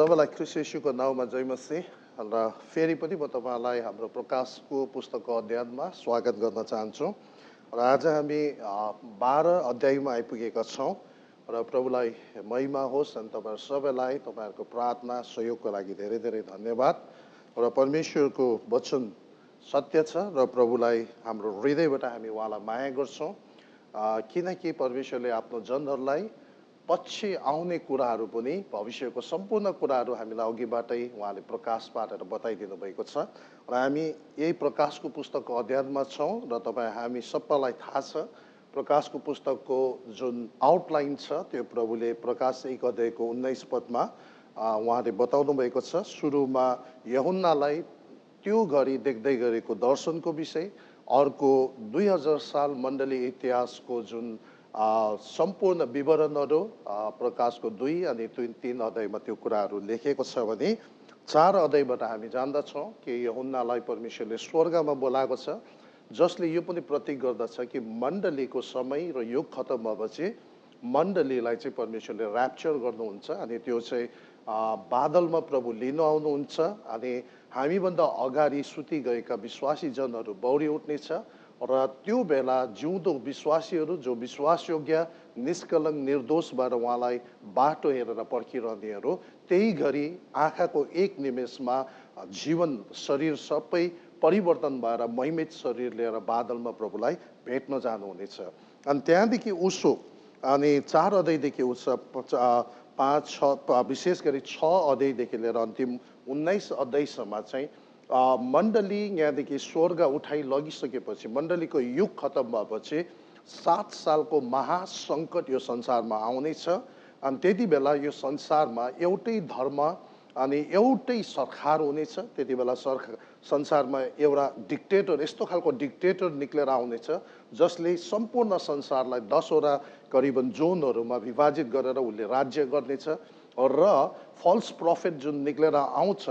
सबैलाई ख्रीष्ट येशूको नाउँमा जय मसीह र फेरि पनि म तपाईलाई हाम्रो प्रकाशको पुस्तकको अध्ययनमा स्वागत गर्न चाहन्छु र आज हामी 12 अध्यायमा आइपुगेका छौं र प्रभुलाई महिमा होस् अनि तपाईहरु सबैलाई तपाईहरुको प्रार्थना सहयोगको लागि धेरै धेरै धन्यवाद र परमेश्वरको वचन सत्य छ र प्रभुलाई हाम्रो हृदयबाट हामी उहाँलाई माया गर्छौं किनकि परमेश्वरले आफ्नो जनहरुलाई पछि आउने कुराहरू पनि भविष्यको सम्पूर्ण कुराहरू हामीलाई अघिबाटै उहाँले प्रकाश पारेर बताइदिनु भएको छ र हामी यही प्रकाशको पुस्तकको अध्ययनमा छौं र हामी सबैलाई थाहा छ प्रकाशको पुस्तकको जुन आउटलाइन छ त्यो प्रभुले प्रकाश 1 अध्यायको 19 पदमा उहाँले बताउनु भएको छ। सुरुमा यूहन्नालाई त्यो घडी देख्दै गरेको दर्शनको विषय, अर्को 2000 साल मण्डली इतिहासको जुन सम्पूर्ण विवरणहरू प्रकाशको 2 अनि 3 अध्यायमा त्यो कुराहरू लेखेको छ भने 4 अध्यायबाट हामी जान्दछौं कि यूहन्नालाई परमेश्वरले स्वर्गमा बोलाएको छ, जसले यो पनि प्रतीक गर्दछ कि मण्डलीको समय र युग खतम भएपछि मण्डलीलाई चाहिँ परमेश्वरले र्याप्चर गर्नुहुन्छ अनि त्यो चाहिँ बादलमा प्रभु लिन आउनुहुन्छ अनि हामीभन्दा अगाडि सुति गएका विश्वासी जनहरू बौरी उठ्नेछ र त्यो बेला जिउँदो विश्वासीहरू जो विश्वासयोग्य निष्कलङ्क निर्दोष भएर उहाँलाई बाटो हेरेर पर्खिरहनेहरू त्यही घडी आँखाको एक निमेषमा जीवन शरीर सबै परिवर्तन भएर महिमित शरीर लिएर बादलमा प्रभुलाई भेट्न जानुहुनेछ। अनि त्यहाँदेखि उसो अनि 4 अध्यायदेखि उसो 5 6 विशेष गरी 6 अध्यायदेखि लिएर अन्तिम 19 अध्यायसम्म चाहिँ मण्डली यहाँदेखि स्वर्ग उठाइ लगिसकेपछि मण्डलीको युग खतम भएपछि 7 सालको महासङ्कट यो संसारमा आउनेछ अनि त्यति बेला यो संसारमा एउटै धर्म अनि एउटै सरकार हुनेछ। त्यति बेला संसारमा एउटा डिक्टेटर यस्तो खालको डिक्टेटर निक्लेर आउनेछ जसले सम्पूर्ण संसारलाई 10 वटा करिबन जोनहरूमा विभाजित गरेर उले राज्य गर्नेछ र फल्स प्रफेट जुन निक्लेर आउँछ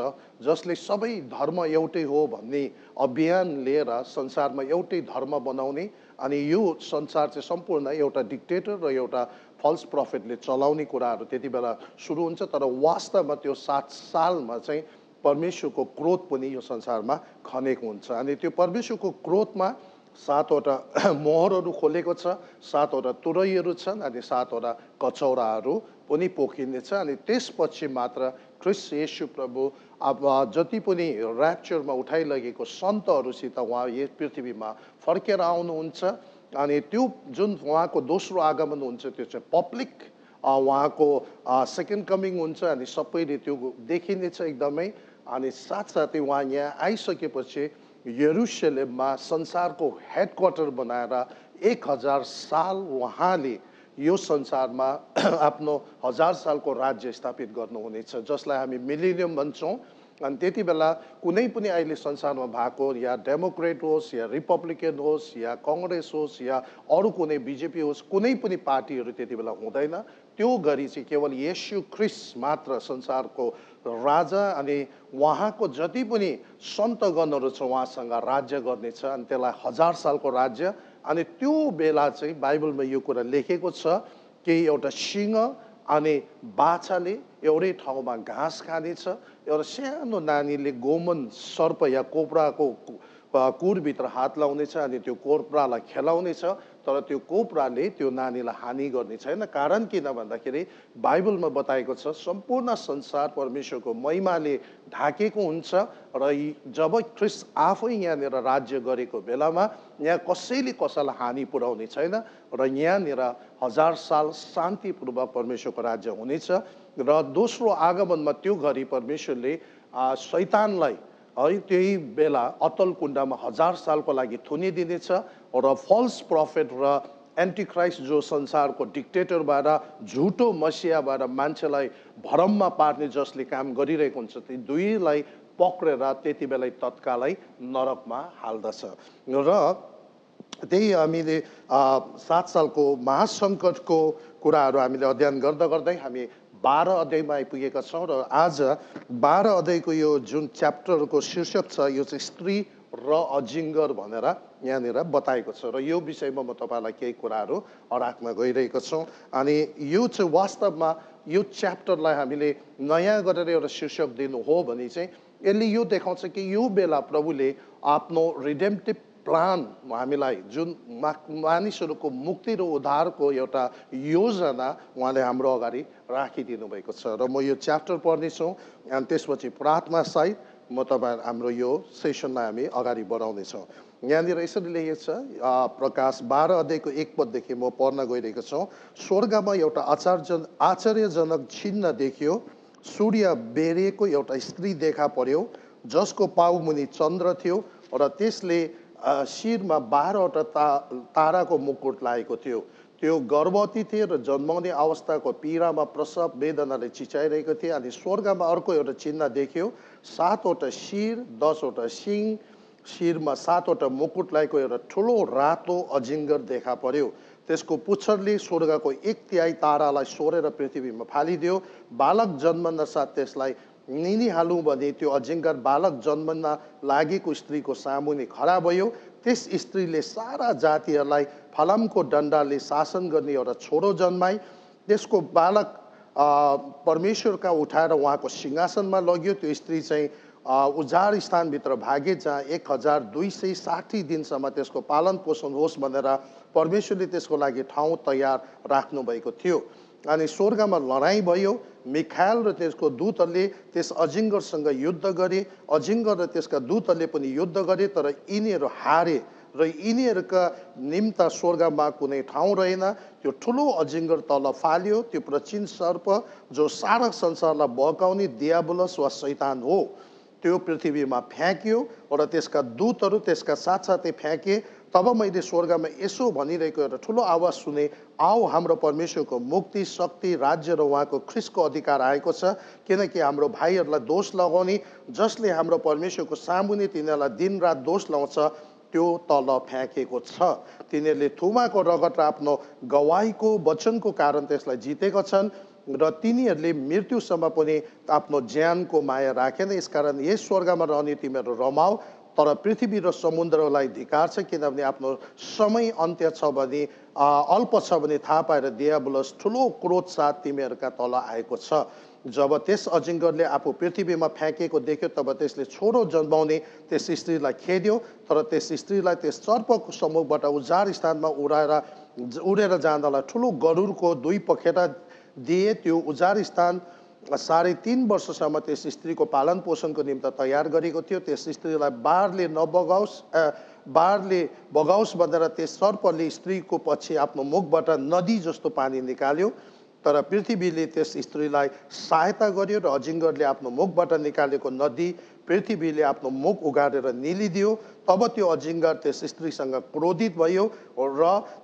जसले सबै धर्म एउटै हो भन्ने अभियान लिएर संसारमा एउटै धर्म बनाउने अनि यो संसार चाहिँ सम्पूर्ण एउटा डिक्टेटर र एउटा फल्स प्रफेटले चलाउने कुराहरू त्यति बेला सुरु हुन्छ। तर वास्तवमा त्यो 7 सालमा चाहिँ परमेश्वरको क्रोध पनि यो संसारमा खनेको हुन्छ अनि त्यो परमेश्वरको क्रोधमा 7 वटा मोहरहरू खोलेको छ, 7 वटा तुरैहरू छन् अनि 7 वटा कचौराहरू पनि पोखिनेछ अनि त्यसपछि मात्र ख्रीष्ट येशू प्रभु अब जति पनि र्याप्चरमा उठाइलगेको सन्तहरूसित उहाँ यस पृथ्वीमा फर्केर आउनुहुन्छ अनि त्यो जुन उहाँको दोस्रो आगमन हुन्छ त्यो चाहिँ पब्लिक उहाँको सेकेन्ड कमिङ हुन्छ अनि सबैले त्यो देखिनेछ एकदमै अनि साथसाथै उहाँ यहाँ आइसकेपछि यरुशलेममा संसारको हेडक्वार्टर बनाएर 1000 साल उहाँले यो संसारमा आफ्नो 1000 सालको राज्य स्थापित गर्नुहुनेछ जसलाई हामी मिलेनियम भन्छौं अनि त्यति बेला कुनै पनि अहिले संसारमा भएको या डेमोक्रेट होस् या रिपब्लिकन होस् या कांग्रेस होस् या अरु कुनै बीजेपी होस् कुनै पनि पार्टीहरू त्यति बेला हुँदैन। त्यो गरी चाहिँ केवल येशू ख्रीष्ट मात्र संसारको राजा अनि उहाँको जति पनि सन्तगणहरू छ उहाँसँग राज्य गर्नेछ अनि त्यसलाई 1000 सालको राज्य अनि त्यो बेला चाहिँ बाइबलमा यो कुरा लेखेको छ कि एउटा सिंह अनि बाछाले एउटै ठाउँमा घाँस खानेछ, एउटा सानो नानीले गोमन सर्प या कोब्राको कुरभित्र हात लाउनेछ अनि त्यो कोब्रालाई खेलाउनेछ तर त्यो कोब्राले त्यो नानीलाई हानि गर्ने छैन। कारण किन भन्दाखेरि बाइबलमा बताएको छ सम्पूर्ण संसार परमेश्वरको महिमाले ढाकेको हुन्छ र जब ख्रीष्ट आफै यहाँनिर राज्य गरेको बेलामा यहाँ कसैले कसैलाई हानि पुर्याउने छैन र यहाँनिर 1000 साल शान्तिपूर्वक परमेश्वरको राज्य हुनेछ र दोस्रो आगमनमा त्यो घडी परमेश्वरले शैतानलाई है त्यही बेला अतल कुण्डमा 1000 सालको लागि थुनिदिनेछ र फल्स प्रफेट र एन्टिक्राइस्ट जो संसारको डिक्टेटर भएर झुटो मसिहा भएर मान्छेलाई भरममा पार्ने जसले काम गरिरहेको हुन्छ ती दुईलाई पक्रेर त्यति बेला तत्कालै नरकमा हाल्दछ र त्यही हामीले 7 सालको महासङ्कटको कुराहरू हामीले अध्ययन गर्दा गर्दै हामी 12 अध्यायमा आइपुगेका छौं र आज 12 अध्यायको यो जुन च्याप्टरको शीर्षक छ यो चाहिँ स्त्री र अजिङ्गर भनेर यहाँनिर बताएको छ र यो विषयमा म तपाईँलाई केही कुराहरू राख्न गइरहेको छु। अनि यो चाहिँ वास्तवमा यो च्याप्टरलाई हामीले नयाँ गरेर एउटा शीर्षक दिनु हो भने चाहिँ यसले यो देखाउँछ कि यो बेला प्रभुले आफ्नो रिडेम्पटिभ प्लान हामीलाई जुन मानिसहरूको मुक्ति र उद्धारको एउटा योजना उहाँले हाम्रो अगाडि राखिदिनु भएको छ। र म यो च्याप्टर पढ्नेछु अनि त्यसपछि प्रार्थनासहित म हाम्रो यो सेसनलाई हामी अगाडि बढाउनेछौँ। यहाँनिर यसरी लेखेको छ, प्रकाश 12 अध्यायको 1 पददेखि म पढ्न गइरहेको छु। स्वर्गमा एउटा आश्चर्यजनक चिन्ह देखियो। सूर्य बेरेको एउटा स्त्री देखा पर्यो जसको पाउमुनि चन्द्र थियो र त्यसले शिरमा 12वटा ताराको मुकुट लागेको थियो। त्यो गर्भवती थिए र जन्माउने अवस्थाको पीडामा प्रसव वेदनाले चिचाइरहेको थिए। अनि स्वर्गमा अर्को एउटा चिन्ह देखियो, 7वटा शिर, 10वटा सिङ, शिरमा 7वटा मुकुट लागेको एउटा ठुलो रातो अजिङ्गर देखा पर्यो। त्यसको पुच्छरले स्वर्गको 1/3 तारालाई सोरेर पृथ्वीमा फालिदियो। बालक जन्मन साथ त्यसलाई निनिहालौँ भने त्यो अजिङ्गर बालक जन्मन लागेको स्त्रीको सामुने खडा भयो। त्यस स्त्रीले सारा जातिहरूलाई फलामको डन्डाले शासन गर्ने एउटा छोरो जन्माई। त्यसको बालक परमेश्वरका उठाएर उहाँको सिंहासनमा लग्यो। त्यो स्त्री चाहिँ उजाड स्थानभित्र भागे जहाँ 1260 दिनसम्म त्यसको पालन पोषण होस् भनेर परमेश्वरले त्यसको लागि ठाउँ तयार राख्नु भएको थियो। अनि स्वर्गमा लडाइँ भयो। मिखाएल र त्यसको दूतहरूले त्यस अजिङ्गरसँग युद्ध गरे। अजिङ्गर र त्यसका दूतहरूले पनि युद्ध गरे, तर यिनीहरू हारे र यिनीहरूका निम्त स्वर्गमा कुनै ठाउँ रहेन। त्यो ठुलो अजिङ्गर तल फाल्यो, त्यो प्राचीन सर्प जो सारा संसारलाई बहकाउने दियाबुलस वा शैतान हो, त्यो पृथ्वीमा फ्याँक्यो र त्यसका दूतहरू त्यसका साथसाथै फ्याँके। तब मैले स्वर्गमा यसो भनिरहेको एउटा ठुलो आवाज सुने, आओ हाम्रो परमेश्वरको मुक्ति, शक्ति, राज्य र उहाँको ख्रिस्टको अधिकार आएको छ। किनकि हाम्रो भाइहरूलाई दोष लगाउने जसले हाम्रो परमेश्वरको सामुने तिनीहरूलाई दिनरात दोष लाउँछ त्यो तल फ्याँकेको छ। तिनीहरूले थुमाको रगत र आफ्नो गवाहीको वचनको कारण त्यसलाई जितेका छन् र तिनीहरूले मृत्युसम्म पनि आफ्नो ज्यानको माया राखेन। यसकारण यस स्वर्गमा रहने तिमीहरू रमाऊ, तर पृथ्वी र समुद्रलाई धिकार छ, किनभने आफ्नो समय अन्त्य छ भने अल्प छ भने थाहा पाएर दियाबुलस ठुलो क्रोध साथ तिमीहरूका तल आएको छ। जब त्यस अजिङ्गरले आफू पृथ्वीमा फ्याँकेको देख्यो तब त्यसले छोरो जन्माउने त्यस स्त्रीलाई खेद्यो, तर त्यस स्त्रीलाई त्यस सर्पको सम्मुखबाट उजाड स्थानमा उडेर जाँदालाई ठुलो गरुडको 2 पखेटा दिए। त्यो उजाड स्थान 3.5 वर्षसम्म त्यस स्त्रीको पालन पोषणको निम्ति तयार गरेको थियो। त्यस स्त्रीलाई बाढले बगाओस् भनेर त्यस सर्पले स्त्रीको पछि आफ्नो मुखबाट नदी जस्तो पानी निकाल्यो, तर पृथ्वीले त्यस स्त्रीलाई सहायता गर्यो र अजिङ्गरले आफ्नो मुखबाट निकालेको नदी पृथ्वीले आफ्नो मुख उगाडेर निलिदियो। तब त्यो अजिङ्गर त्यस स्त्रीसँग क्रोधित भयो र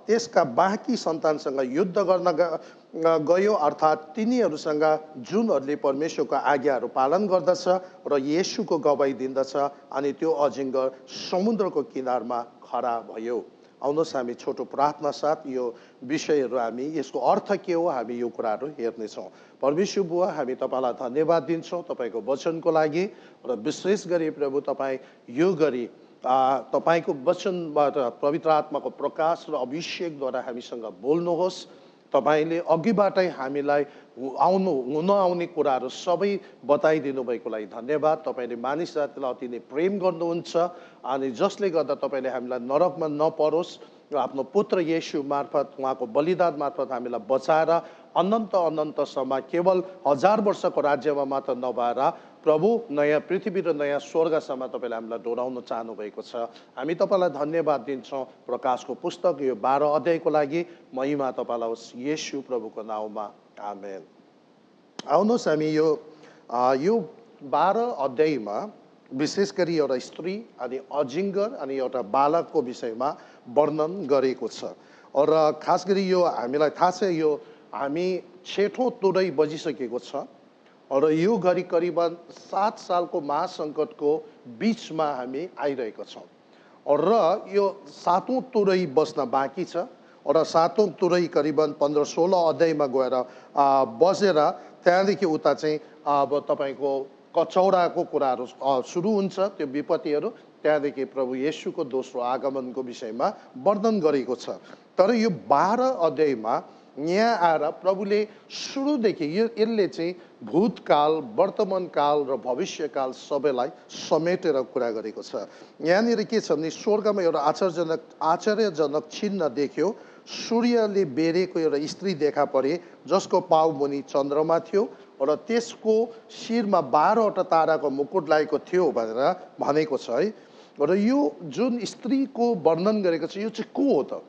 त्यसका बाँकी सन्तानसँग युद्ध गर्न गयो, अर्थात् तिनीहरूसँग जुनहरूले परमेश्वरको आज्ञाहरू पालन गर्दछ र येशूको गवाही दिन्दछ। अनि त्यो अजिङ्गर समुद्रको किनारमा खडा भयो। आउनुहोस् हामी छोटो प्रार्थना साथ यो विषयहरू हामी यसको अर्थ के हो हामी यो कुराहरू हेर्नेछौँ। परमेश्वर बुवा, हामी तपाईँलाई धन्यवाद दिन्छौँ तपाईँको वचनको लागि र विशेष गरी प्रभु तपाईँ यो गरी तपाईँको वचनबाट पवित्र आत्माको प्रकाश र अभिषेकद्वारा हामीसँग बोल्नुहोस्। तपाईँले अघिबाटै हामीलाई हुन आउने कुराहरू सबै बताइदिनु भएको लागि धन्यवाद। तपाईँले मानिस जातिलाई अति नै प्रेम गर्नुहुन्छ अनि जसले गर्दा तपाईँले हामीलाई नरकमा नपरोस् र आफ्नो पुत्र येशू मार्फत उहाँको बलिदान मार्फत हामीलाई बचाएर अनन्तसम्म केवल 1000 वर्षको राज्यमा मात्र नभएर प्रभु नयाँ पृथ्वी र नयाँ स्वर्गसम्म तपाईँले हामीलाई डोराउन चाहनुभएको छ। हामी तपाईँलाई धन्यवाद दिन्छौँ। प्रकाशको पुस्तक यो 12 अध्यायको लागि महिमा तपाईँलाई होस् येशू प्रभुको नाउँमा, आमेन। आउनुहोस् हामी यो 12 अध्यायमा विशेष गरी एउटा स्त्री अनि अजिङ्गर अनि एउटा बालकको विषयमा वर्णन गरेको छ र खास गरी यो हामीलाई थाहा छ यो हामी 6औं तुरै बजिसकेको छ र यो घरि करिबन 7 सालको महासङ्कटको बिचमा हामी आइरहेका छौँ र यो 7औं तुरै बस्न बाँकी छ र 7औं तुरै करिबन 15-16 अध्यायमा गएर बसेर त्यहाँदेखि उता चाहिँ अब तपाईँको कचौडाको कुराहरू सुरु हुन्छ, त्यो विपत्तिहरू। त्यहाँदेखि प्रभु येशूको दोस्रो आगमनको विषयमा वर्णन गरेको छ। तर यो 12 अध्यायमा यहाँ आएर प्रभुले सुरुदेखि यसले चाहिँ भूतकाल, वर्तमानकाल र भविष्यकाल सबैलाई समेटेर कुरा गरेको छ। यहाँनिर के छ भने स्वर्गमा एउटा आश्चर्यजनक चिन्ह देख्यो। सूर्यले बेरेको एउटा स्त्री देखा परे जसको पाउ मुनि चन्द्रमा थियो र त्यसको शिरमा 12वटा ताराको मुकुट लागेको थियो भनेर भनेको छ है। र यो जुन स्त्रीको वर्णन गरेको छ यो चाहिँ को हो त?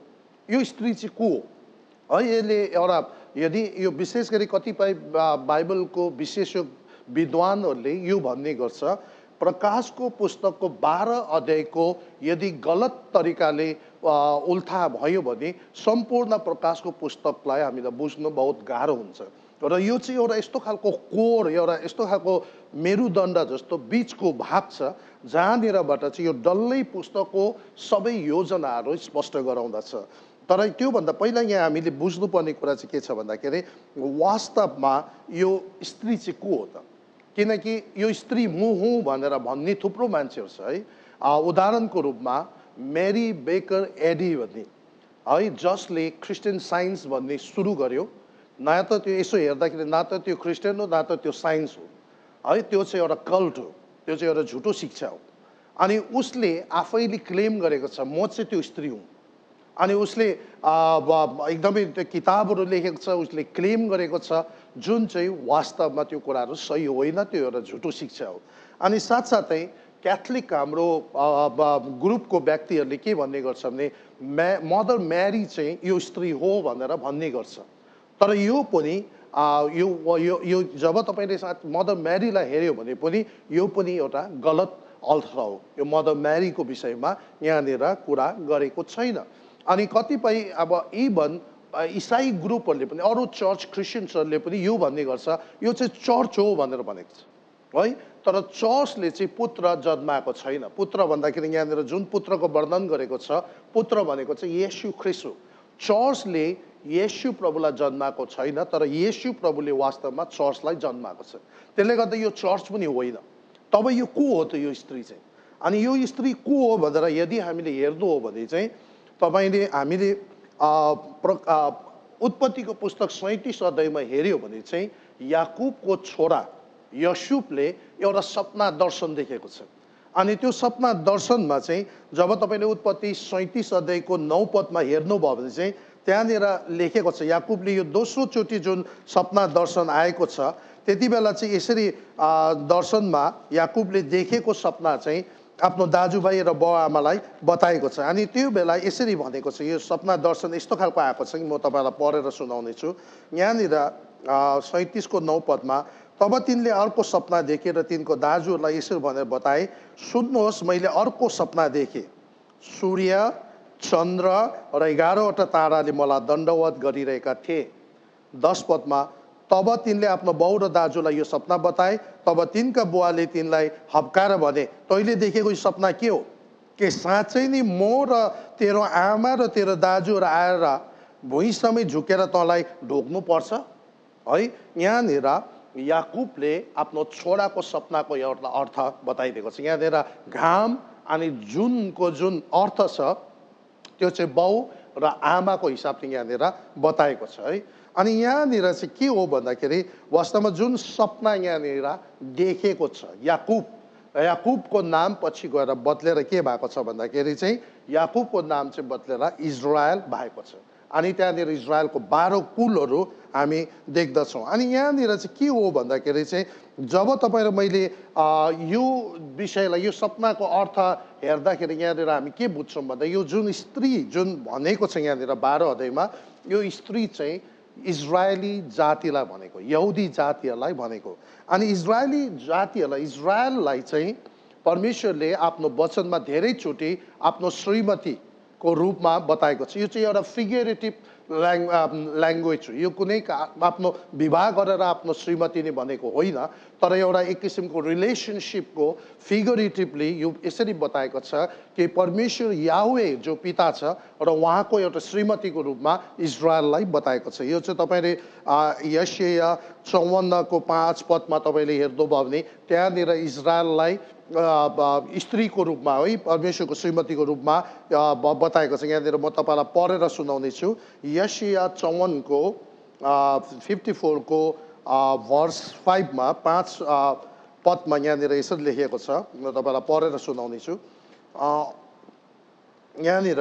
यो स्त्री चाहिँ को हो है? यसले एउटा यदि यो विशेष गरी कतिपय बाइबलको विशेषज्ञ विद्वानहरूले यो भन्ने गर्छ, प्रकाशको पुस्तकको 12 अध्यायको यदि गलत तरिकाले उल्था भयो भने सम्पूर्ण प्रकाशको पुस्तकलाई हामीलाई बुझ्नु बहुत गाह्रो हुन्छ। र यो चाहिँ एउटा यस्तो खालको कोर, एउटा यस्तो खालको मेरुदण्ड जस्तो बिचको भाग छ जहाँनिरबाट चाहिँ यो डल्लै पुस्तकको सबै योजनाहरू स्पष्ट गराउँदछ। तर त्योभन्दा पहिला यहाँ हामीले बुझ्नुपर्ने कुरा चाहिँ के छ भन्दाखेरि वास्तवमा यो स्त्री चाहिँ को हो त? किनकि यो स्त्री म हुँ भनेर भन्ने थुप्रो मान्छेहरू छ है। उदाहरणको रूपमा मेरी बेकर एडी भन्ने है, जसले क्रिस्चियन साइन्स भन्ने सुरु गर्यो। न त त्यो यसो हेर्दाखेरि न त त्यो क्रिस्चियन हो न त त्यो साइन्स हो है, त्यो चाहिँ एउटा कल्ट हो, त्यो चाहिँ एउटा झुटो शिक्षा हो। अनि उसले आफैले क्लेम गरेको छ म चाहिँ त्यो स्त्री हुँ। अनि उसले एकदमै त्यो किताबहरू लेखेको छ, उसले क्लेम गरेको छ, जुन चाहिँ वास्तवमा त्यो कुराहरू सही होइन, त्यो एउटा झुटो शिक्षा हो। अनि साथसाथै क्याथोलिक हाम्रो ग्रुपको व्यक्तिहरूले के भन्ने गर्छ भने मदर म्यारी चाहिँ यो स्त्री हो भनेर भन्ने गर्छ। तर यो पनि यो यो यो जब तपाईँले मदर म्यारीलाई हेऱ्यो भने पनि यो पनि एउटा गलत अर्थ हो। यो मदर म्यारीको विषयमा यहाँनिर कुरा गरेको छैन। अनि कतिपय अब इभन इसाई ग्रुपहरूले पनि, अरू चर्च क्रिस्चियन्सहरूले पनि यो भन्ने गर्छ यो चाहिँ चर्च हो भनेर भनेको छ है। तर चर्चले चाहिँ पुत्र जन्माएको छैन। पुत्र भन्दाखेरि यहाँनिर जुन पुत्रको वर्णन गरेको छ, पुत्र भनेको चाहिँ येशू ख्रीष्ट हो। चर्चले येशू प्रभुलाई जन्माएको छैन, तर येशू प्रभुले वास्तवमा चर्चलाई जन्माएको छ। त्यसले गर्दा यो चर्च पनि होइन। तब यो को हो त यो स्त्री चाहिँ? अनि यो स्त्री को हो भनेर यदि हामीले हेर्नु हो भने चाहिँ हामीले उत्पत्तिको पुस्तक 37 अध्यायमा हेऱ्यो भने चाहिँ याकुबको छोरा यशुबले एउटा सपना दर्शन देखेको छ। अनि त्यो सपना दर्शनमा चाहिँ जब तपाईँले उत्पत्ति 37 अध्यायको 9 पदमा हेर्नुभयो भने चाहिँ त्यहाँनिर लेखेको छ, याकुबले यो दोस्रो चोटि जुन सपना दर्शन आएको छ त्यति बेला चाहिँ यसरी दर्शनमा याकुबले देखेको सपना चाहिँ आफ्नो दाजुभाइ र बाउआमालाई बताएको छ। अनि त्यो बेला यसरी भनेको छ, यो सपना दर्शन यस्तो खालको आएको छ कि म तपाईँलाई पढेर सुनाउने छु। यहाँनिर 37 को 9 पदमा, तब तिनले अर्को सपना देखे र तिनको दाजुहरूलाई यसरी भनेर बताए, सुन्नुहोस् मैले अर्को सपना देखेँ, सूर्य चन्द्र र 11वटा ताराले मलाई दण्डवत गरिरहेका थिए। 10 पदमा, तब तिनले आफ्नो बाउ र दाजुलाई यो सपना बताए। तब तिनका बुवाले तिनलाई हप्काएर भने, तैँले देखेको यो सपना के हो? के साँच्चै नै म र तेरो आमा र तेरो दाजुहरू आएर भुइँसम्मै झुकेर तँलाई ढोग्नु पर्छ है? यहाँनिर याकुबले आफ्नो छोराको सपनाको एउटा अर्थ बताइदिएको छ। यहाँनिर घाम अनि जुनको जुन अर्थ छ त्यो चाहिँ बाउ र आमाको हिसाबले यहाँनिर बताएको छ है। अनि यहाँनिर चाहिँ के हो भन्दाखेरि वास्तवमा जुन सपना यहाँनिर देखेको छ, याकुबको नाम पछि गएर बदलेर के भएको छ भन्दाखेरि चाहिँ याकुबको नाम चाहिँ बदलेर इजरायल भएको छ। अनि त्यहाँनिर इजरायलको 12 कुलहरू हामी देख्दछौँ। अनि यहाँनिर चाहिँ के हो भन्दाखेरि चाहिँ जब तपाईँ र मैले यो विषयलाई, यो सपनाको अर्थ हेर्दाखेरि यहाँनिर हामी के बुझ्छौँ भन्दा यो जुन स्त्री जुन भनेको छ यहाँनिर 12 अध्यायमा, यो स्त्री चाहिँ इजरायली जातिलाई भनेको, यहुदी जातिहरूलाई भनेको। अनि इजरायली जातिहरूलाई, इजरायललाई चाहिँ परमेश्वरले आफ्नो वचनमा धेरैचोटि आफ्नो श्रीमतीको रूपमा बताएको छ। यो चाहिँ एउटा फिगरेटिभ ल्याङ्ग्वेज हो। यो कुनै आफ्नो विवाह गरेर आफ्नो श्रीमती नै भनेको होइन, तर एउटा एक किसिमको रिलेसनसिपको फिगरेटिभली यो यसरी बताएको छ कि परमेश्वर याहवे जो पिता छ र उहाँको एउटा श्रीमतीको रूपमा इजरायललाई बताएको छ। यो चाहिँ तपाईँले यशाया 54 को 5 पदमा तपाईँले हेर्नुभयो भने त्यहाँनिर इजरायललाई स्त्रीको रूपमा है, परमेश्वरको श्रीमतीको रूपमा बताएको छ। यहाँनिर म तपाईँलाई पढेर सुनाउने छु। यशाया 54 को 54 को भर्स 5 मा 5 पदमा यहाँनिर यसरी लेखिएको छ। म तपाईँलाई पढेर सुनाउने छु। यहाँनिर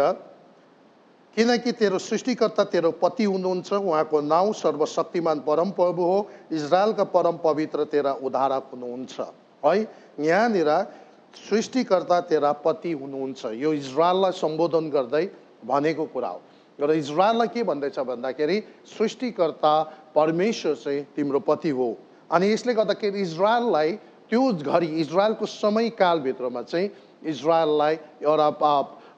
किनकि तेरो सृष्टिकर्ता तेरो पति हुनुहुन्छ, उहाँको नाउँ सर्वशक्तिमान परमप्रभु हो, इजरायलका परम पवित्र तेरा उद्धारक हुनुहुन्छ है। यहाँनिर सृष्टिकर्ता तेरा पति हुनुहुन्छ, यो इजरायललाई सम्बोधन गर्दै भनेको कुरा हो। र इजरायललाई के भन्दैछ भन्दाखेरि सृष्टिकर्ता परमेश्वर चाहिँ तिम्रो पति हो। अनि यसले गर्दाखेरि इजरायललाई त्यो घडी इजरायलको समयकालभित्रमा चाहिँ इजरायललाई एउटा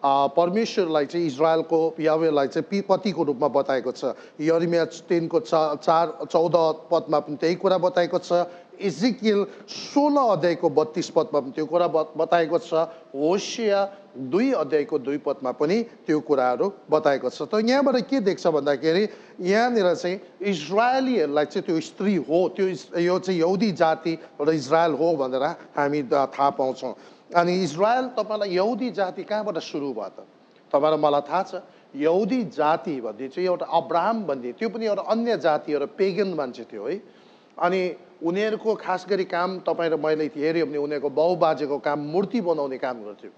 परमेश्वरलाई चाहिँ इजरायलको यावेलाई चाहिँ पतिको रूपमा बताएको छ। यिर्मया 3 को 14 पदमा पनि त्यही कुरा बताएको छ। इजिकियल 16 अध्यायको 32 पदमा पनि त्यो कुरा बताएको छ। होसिया 2 अध्यायको 2 पदमा पनि त्यो कुराहरू बताएको छ। त यहाँबाट के देख्छ भन्दाखेरि यहाँनिर चाहिँ इजरायलीहरूलाई चाहिँ त्यो स्त्री हो, त्यो यो चाहिँ यहुदी जाति र इजरायल हो भनेर हामी थाहा पाउँछौँ। अनि इजरायल तपाईँलाई यहुदी जाति कहाँबाट सुरु भयो त? तपाईँलाई मलाई थाहा छ यहुदी जाति भन्ने चाहिँ एउटा अब्राहम भन्ने, त्यो पनि एउटा अन्य जाति, एउटा पेगन मान्छे थियो है। अनि उनीहरूको खास गरी काम तपाईँ र मैले हेऱ्यो भने उनीहरूको बाउबाजेको काम मूर्ति बनाउने काम गर्थ्यो।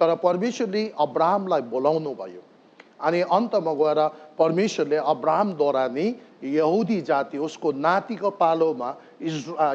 तर परमेश्वरले अब्राहमलाई बोलाउनु भयो अनि अन्तमा गएर परमेश्वरले अब्राहमद्वारा नै यहुदी जाति उसको नातिको पालोमा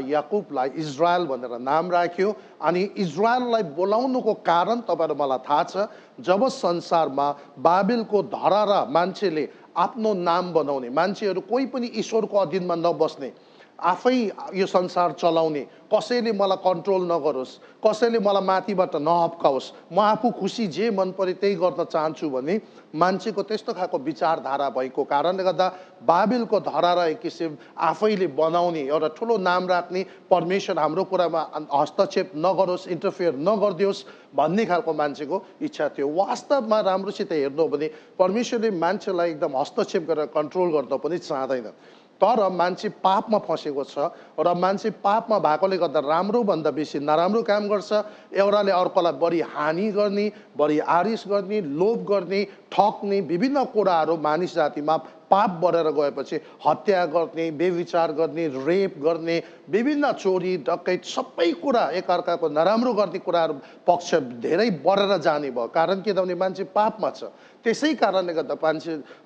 याकुबलाई इजरायल भनेर नाम राख्यो। अनि इजरायललाई बोलाउनुको कारण तपाईँहरू मलाई थाहा छ, जब संसारमा बाबेलको धरारा मान्छेले आफ्नो नाम बनाउने, मान्छेहरू कोही पनि ईश्वरको अधीनमा नबस्ने, आफै यो संसार चलाउने, कसैले मलाई कन्ट्रोल नगरोस्, कसैले मलाई माथिबाट नहप्काओस्, म आफू खुसी जे मन परे त्यही गर्न चाहन्छु भने मान्छेको त्यस्तो खालको विचारधारा भएको कारणले गर्दा बाबेलको धरारा एक किसिम आफैले बनाउने, एउटा ठुलो नाम राख्ने, परमेश्वर हाम्रो कुरामा हस्तक्षेप नगरोस्, इन्टरफेयर नगरिदियोस् भन्ने खालको मान्छेको इच्छा थियो। वास्तवमा राम्रोसित हेर्नु हो भने परमेश्वरले मान्छेलाई एकदम हस्तक्षेप गरेर कन्ट्रोल गर्न पनि चाहँदैन। तर मान्छे पापमा फँसेको छ र मान्छे पापमा भएकोले गर्दा राम्रोभन्दा बेसी नराम्रो काम गर्छ। एउटाले अर्कोलाई बढी हानि गर्ने, बढी आरिस गर्ने, लोभ गर्ने, ठग्ने, विभिन्न कुराहरू मानिस जातिमा पाप बढेर गएपछि हत्या गर्ने, बेविचार गर्ने, रेप गर्ने, विभिन्न चोरी डकैत सबै कुरा एकअर्काको नराम्रो गर्ने कुराहरू पक्ष धेरै बढेर जाने भयो। कारण के भने मान्छे पापमा छ। त्यसै कारणले गर्दा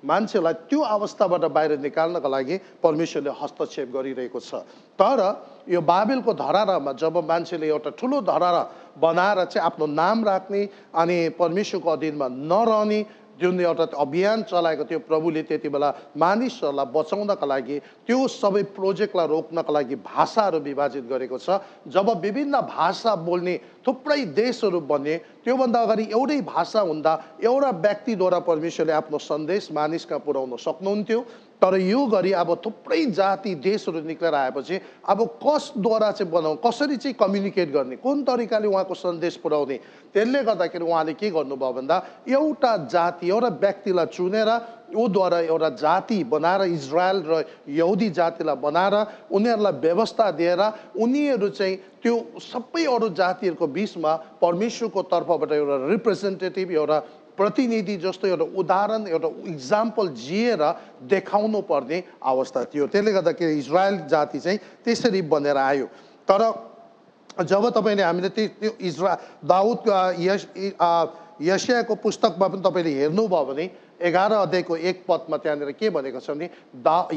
मान्छेलाई त्यो अवस्थाबाट बाहिर निकाल्नका लागि परमेश्वरले हस्तक्षेप गरिरहेको छ। तर यो बाबेलको धरारामा जब मान्छेले एउटा ठुलो धरारा बनाएर चाहिँ आफ्नो नाम राख्ने अनि परमेश्वरको अधीनमा नरहने जुन एउटा अभियान चलाएको थियो प्रभुले, त्यति बेला मानिसहरूलाई बचाउनका लागि त्यो सबै प्रोजेक्टलाई रोक्नका लागि भाषाहरू विभाजित गरेको छ। जब विभिन्न भाषा बोल्ने थुप्रै देशहरू बने, त्योभन्दा अगाडि एउटै भाषा हुँदा एउटा व्यक्तिद्वारा परमेश्वरले आफ्नो सन्देश मानिसका पुर्याउन सक्नुहुन्थ्यो। तर यो गरी अब थुप्रै जाति देशहरू निक्लेर आएपछि अब कसद्वारा चाहिँ बनाउँ, कसरी चाहिँ कम्युनिकेट गर्ने, कुन तरिकाले उहाँको सन्देश पुर्याउने, त्यसले गर्दाखेरि उहाँले के गर्नुभयो भन्दा एउटा जाति, एउटा व्यक्तिलाई चुनेर ऊद्वारा एउटा जाति बनाएर इजरायल र यहुदी जातिलाई बनाएर उनीहरूलाई व्यवस्था दिएर उनीहरू चाहिँ त्यो सबै अरू जातिहरूको बिचमा परमेश्वरको तर्फबाट एउटा रिप्रेजेन्टेटिभ, एउटा प्रतिनिधि जस्तो एउटा उदाहरण, एउटा इक्जाम्पल जिएर देखाउनु पर्ने अवस्था थियो। त्यसले गर्दाखेरि इजरायल जाति चाहिँ त्यसरी बनेर आयो। तर जब तपाईँले हामीले त्यो दाउद यशायाको पुस्तकमा पनि तपाईँले हेर्नुभयो भने 11 अध्यायको 1 पदमा त्यहाँनिर के भनेको छ भने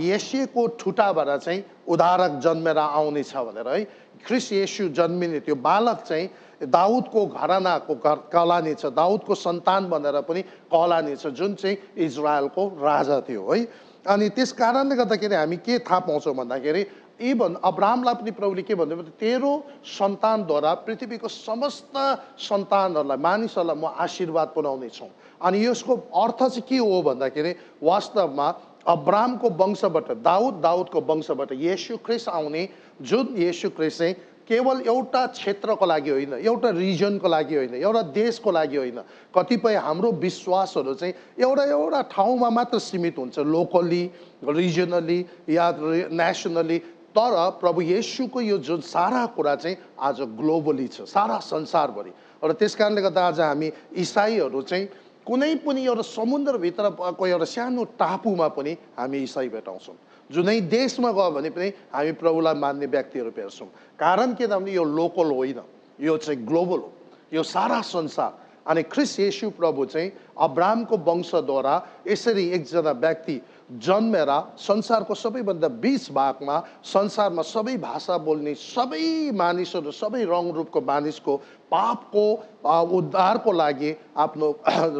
यशायाको ठुटाबाट चाहिँ उद्धारक जन्मेर आउनेछ भनेर है। ख्रिस्ट येशू जन्मिने त्यो बालक चाहिँ दाउदको घरानाको कहलाने छ, दाउदको सन्तान भनेर पनि कहलाने छ, जुन चाहिँ इजरायलको राजा थियो है। अनि त्यस कारणले गर्दाखेरि हामी के थाहा पाउँछौँ भन्दाखेरि इभन अब्राहमलाई पनि प्रभुले के भन्नुभयो भने तेरो सन्तानद्वारा पृथ्वीको समस्त सन्तानहरूलाई, मानिसहरूलाई म आशीर्वाद पुर्याउने छु। अनि यसको अर्थ चाहिँ के हो भन्दाखेरि वास्तवमा अब्राहमको वंशबाट दाउदको वंशबाट येशू ख्रिस्ट आउने, जुन येशू ख्रिस्ट चाहिँ केवल एउटा क्षेत्रको लागि होइन, एउटा रिजनको लागि होइन, एउटा देशको लागि होइन। कतिपय हाम्रो विश्वासहरू चाहिँ एउटा ठाउँमा मात्र सीमित हुन्छ, लोकली, रिजनली या नेसनली। तर प्रभु येशूको यो जुन सारा कुरा चाहिँ आज ग्लोबली छ, सारा संसारभरि। र त्यस कारणले गर्दा आज हामी इसाईहरू चाहिँ कुनै पनि एउटा समुद्रभित्रको एउटा सानो टापुमा पनि हामी इसाई भेटाउँछौँ। जुनै देशमा गयो भने पनि हामी प्रभुलाई मान्ने व्यक्तिहरू भेट्छौँ। कारण के भन्दा यो लोकल होइन, यो चाहिँ ग्लोबल हो, यो सारा संसार। अनि ख्रिस्ट येशू प्रभु चाहिँ अब्राहमको वंशद्वारा यसरी एकजना व्यक्ति जन्मेर संसारको सबैभन्दा 20 भागमा, संसारमा सबै भाषा बोल्ने सबै मानिसहरू, सबै रङ रूपको मानिसको पापको उद्धारको लागि आफ्नो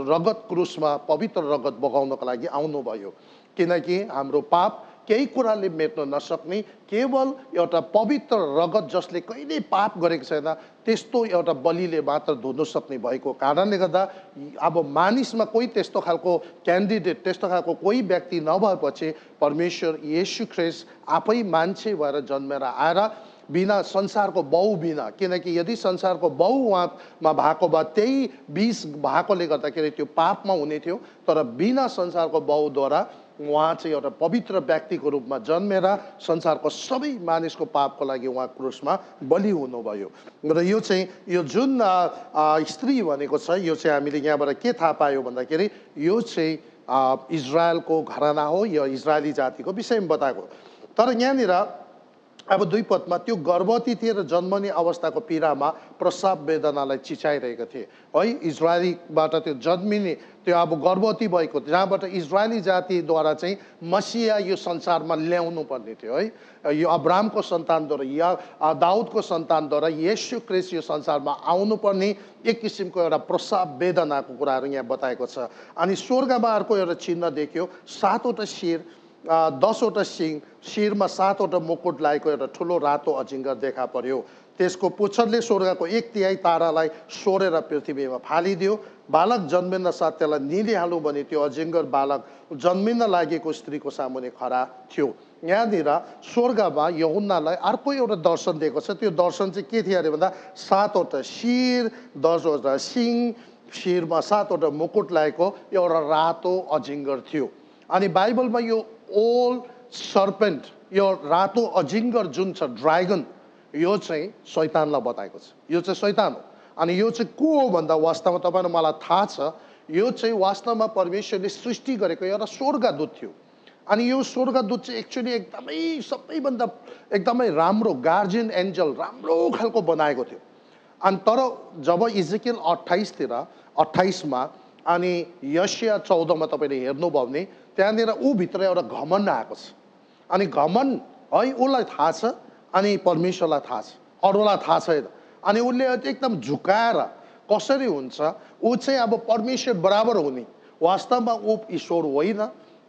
रगत क्रुसमा पवित्र रगत बगाउनको लागि आउनुभयो। किनकि हाम्रो पाप केही कुराले मेट्न नसक्ने, केवल एउटा पवित्र रगत जसले कहिल्यै पाप गरेको छैन त्यस्तो एउटा बलिले मात्र धुन सक्ने भएको कारणले गर्दा अब मानिसमा कोही त्यस्तो खालको क्यान्डिडेट, त्यस्तो खालको कोही व्यक्ति नभएपछि परमेश्वर येशू ख्रिस्ट आफै मान्छे भएर जन्मेर आएर बिना संसारको बाउ बिना, किनकि यदि संसारको बाउ उहाँमा भएको भए त्यही 20 भएकोले गर्दाखेरि त्यो पापमा हुने थियो। तर बिना संसारको बाउद्वारा उहाँ चाहिँ एउटा पवित्र व्यक्तिको रूपमा जन्मेर संसारको सबै मानिसको पापको लागि उहाँ क्रुसमा बलि हुनुभयो। र यो चाहिँ यो जुन स्त्री भनेको छ, यो चाहिँ हामीले यहाँबाट के थाहा पायो भन्दाखेरि यो चाहिँ इजरायलको घराना हो, यो इजरायली जातिको विषयमा बताएको। तर यहाँनिर अब 2 पदमा त्यो गर्भवती थिए र जन्मने अवस्थाको पीडामा प्रसव वेदनालाई चिचाइरहेका थिए है। इजरायलीबाट त्यो जन्मिने, त्यो अब गर्भवती भएको, जहाँबाट इजरायली जातिद्वारा चाहिँ मसिहा यो संसारमा ल्याउनु पर्ने थियो है। यो अब्राहमको सन्तानद्वारा या दाउदको सन्तानद्वारा येशू ख्रिस्ट यो संसारमा आउनुपर्ने एक किसिमको एउटा प्रसव वेदनाको कुराहरू यहाँ बताएको छ। अनि स्वर्गमा अर्को एउटा चिन्ह देख्यो, 7वटा शिर, 10वटा सिङ, शिरमा 7वटा मुकुट लागेको एउटा ठुलो रातो अजिङ्गर देखा पर्यो। त्यसको पुच्छरले स्वर्गको 1/3 तारालाई सोरेर पृथ्वीमा फालिदियो। बालक जन्मिन साथ त्यसलाई निलिहालौँ भने त्यो अजिङ्गर बालक जन्मिन लागेको स्त्रीको सामुने खडा थियो। यहाँनिर स्वर्गमा यूहन्नालाई अर्को एउटा दर्शन दिएको छ। त्यो दर्शन चाहिँ के थियो अरे भन्दा 7वटा शिर, 10वटा सिङ, शिरमा 7वटा मुकुट लागेको एउटा रातो अजिङ्गर थियो। अनि बाइबलमा यो ओल्ड सर्पेन्ट, यो रातो अजिङ्गर जुन छ, ड्रागन, यो चाहिँ शैतानलाई बताएको छ। यो चाहिँ शैतान हो। अनि यो चाहिँ को हो भन्दा वास्तवमा तपाईँलाई मलाई थाहा छ, यो चाहिँ वास्तवमा परमेश्वरले सृष्टि गरेको एउटा स्वर्गदूत थियो। अनि यो स्वर्गदूत चाहिँ एक्चुअली एकदमै सबैभन्दा एकदमै राम्रो गार्जियन एन्जल, राम्रो खालको बनाएको थियो। अनि तर जब इजेकियल 28मा अनि यशाया 14मा तपाईँले हेर्नुभयो भने त्यहाँनिर भित्र एउटा घमण्ड आएको छ। अनि घमण्ड है उसलाई थाहा छ अनि परमेश्वरलाई थाहा छ, अरूलाई थाहा छैन। अनि उसले एकदम झुकाएर कसरी हुन्छ, ऊ चाहिँ अब परमेश्वर बराबर हुने, वास्तवमा ऊ ईश्वर होइन,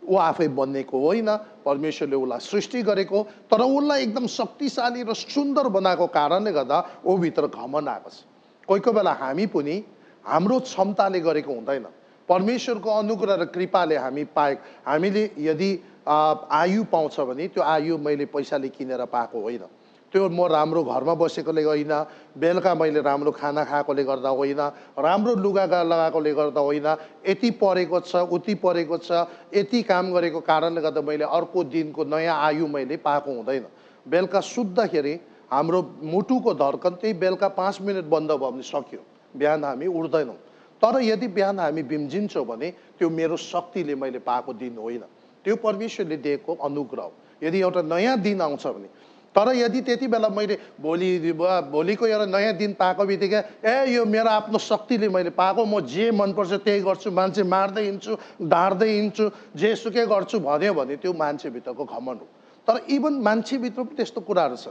ऊ आफै बनेको होइन, परमेश्वरले उसलाई सृष्टि गरेको। तर उसलाई एकदम शक्तिशाली र सुन्दर बनाएको कारणले गर्दा भित्र घमण्ड आएको छ। कोही कोही बेला हामी पनि हाम्रो क्षमताले गरेको हुँदैन, परमेश्वरको अनुग्रह र कृपाले हामीले यदि आयु पाउँछ भने त्यो आयु मैले पैसाले किनेर पाएको होइन, त्यो म राम्रो घरमा बसेकोले होइन, बेलुका मैले राम्रो खाना खाएकोले गर्दा होइन, राम्रो लुगा लगाएकोले गर्दा होइन, यति पढेको छ, उति पढेको छ, यति काम गरेको कारणले गर्दा मैले अर्को दिनको नयाँ आयु मैले पाएको हुँदैन। बेलुका सुत्दाखेरि हाम्रो मुटुको धड्कन त्यही बेलुका 5 मिनट बन्द भयो भने सक्यो, बिहान हामी उठ्दैनौँ। तर यदि बिहान हामी बिम्जिन्छौँ भने त्यो मेरो शक्तिले मैले पाएको दिन होइन, त्यो परमेश्वरले दिएको अनुग्रह हो। यदि एउटा नयाँ दिन आउँछ भने, तर यदि त्यति बेला मैले भोलिको एउटा नयाँ दिन पाएको बित्तिकै यो मेरो आफ्नो शक्तिले मैले पाएको, म जे मनपर्छ त्यही गर्छु, मान्छे मार्दै हिँड्छु, ढाँड्दै हिँड्छु, जेसुकै गर्छु भन्यो भने त्यो मान्छेभित्रको घमण्ड हो। तर इभन मान्छेभित्र पनि त्यस्तो कुराहरू छ,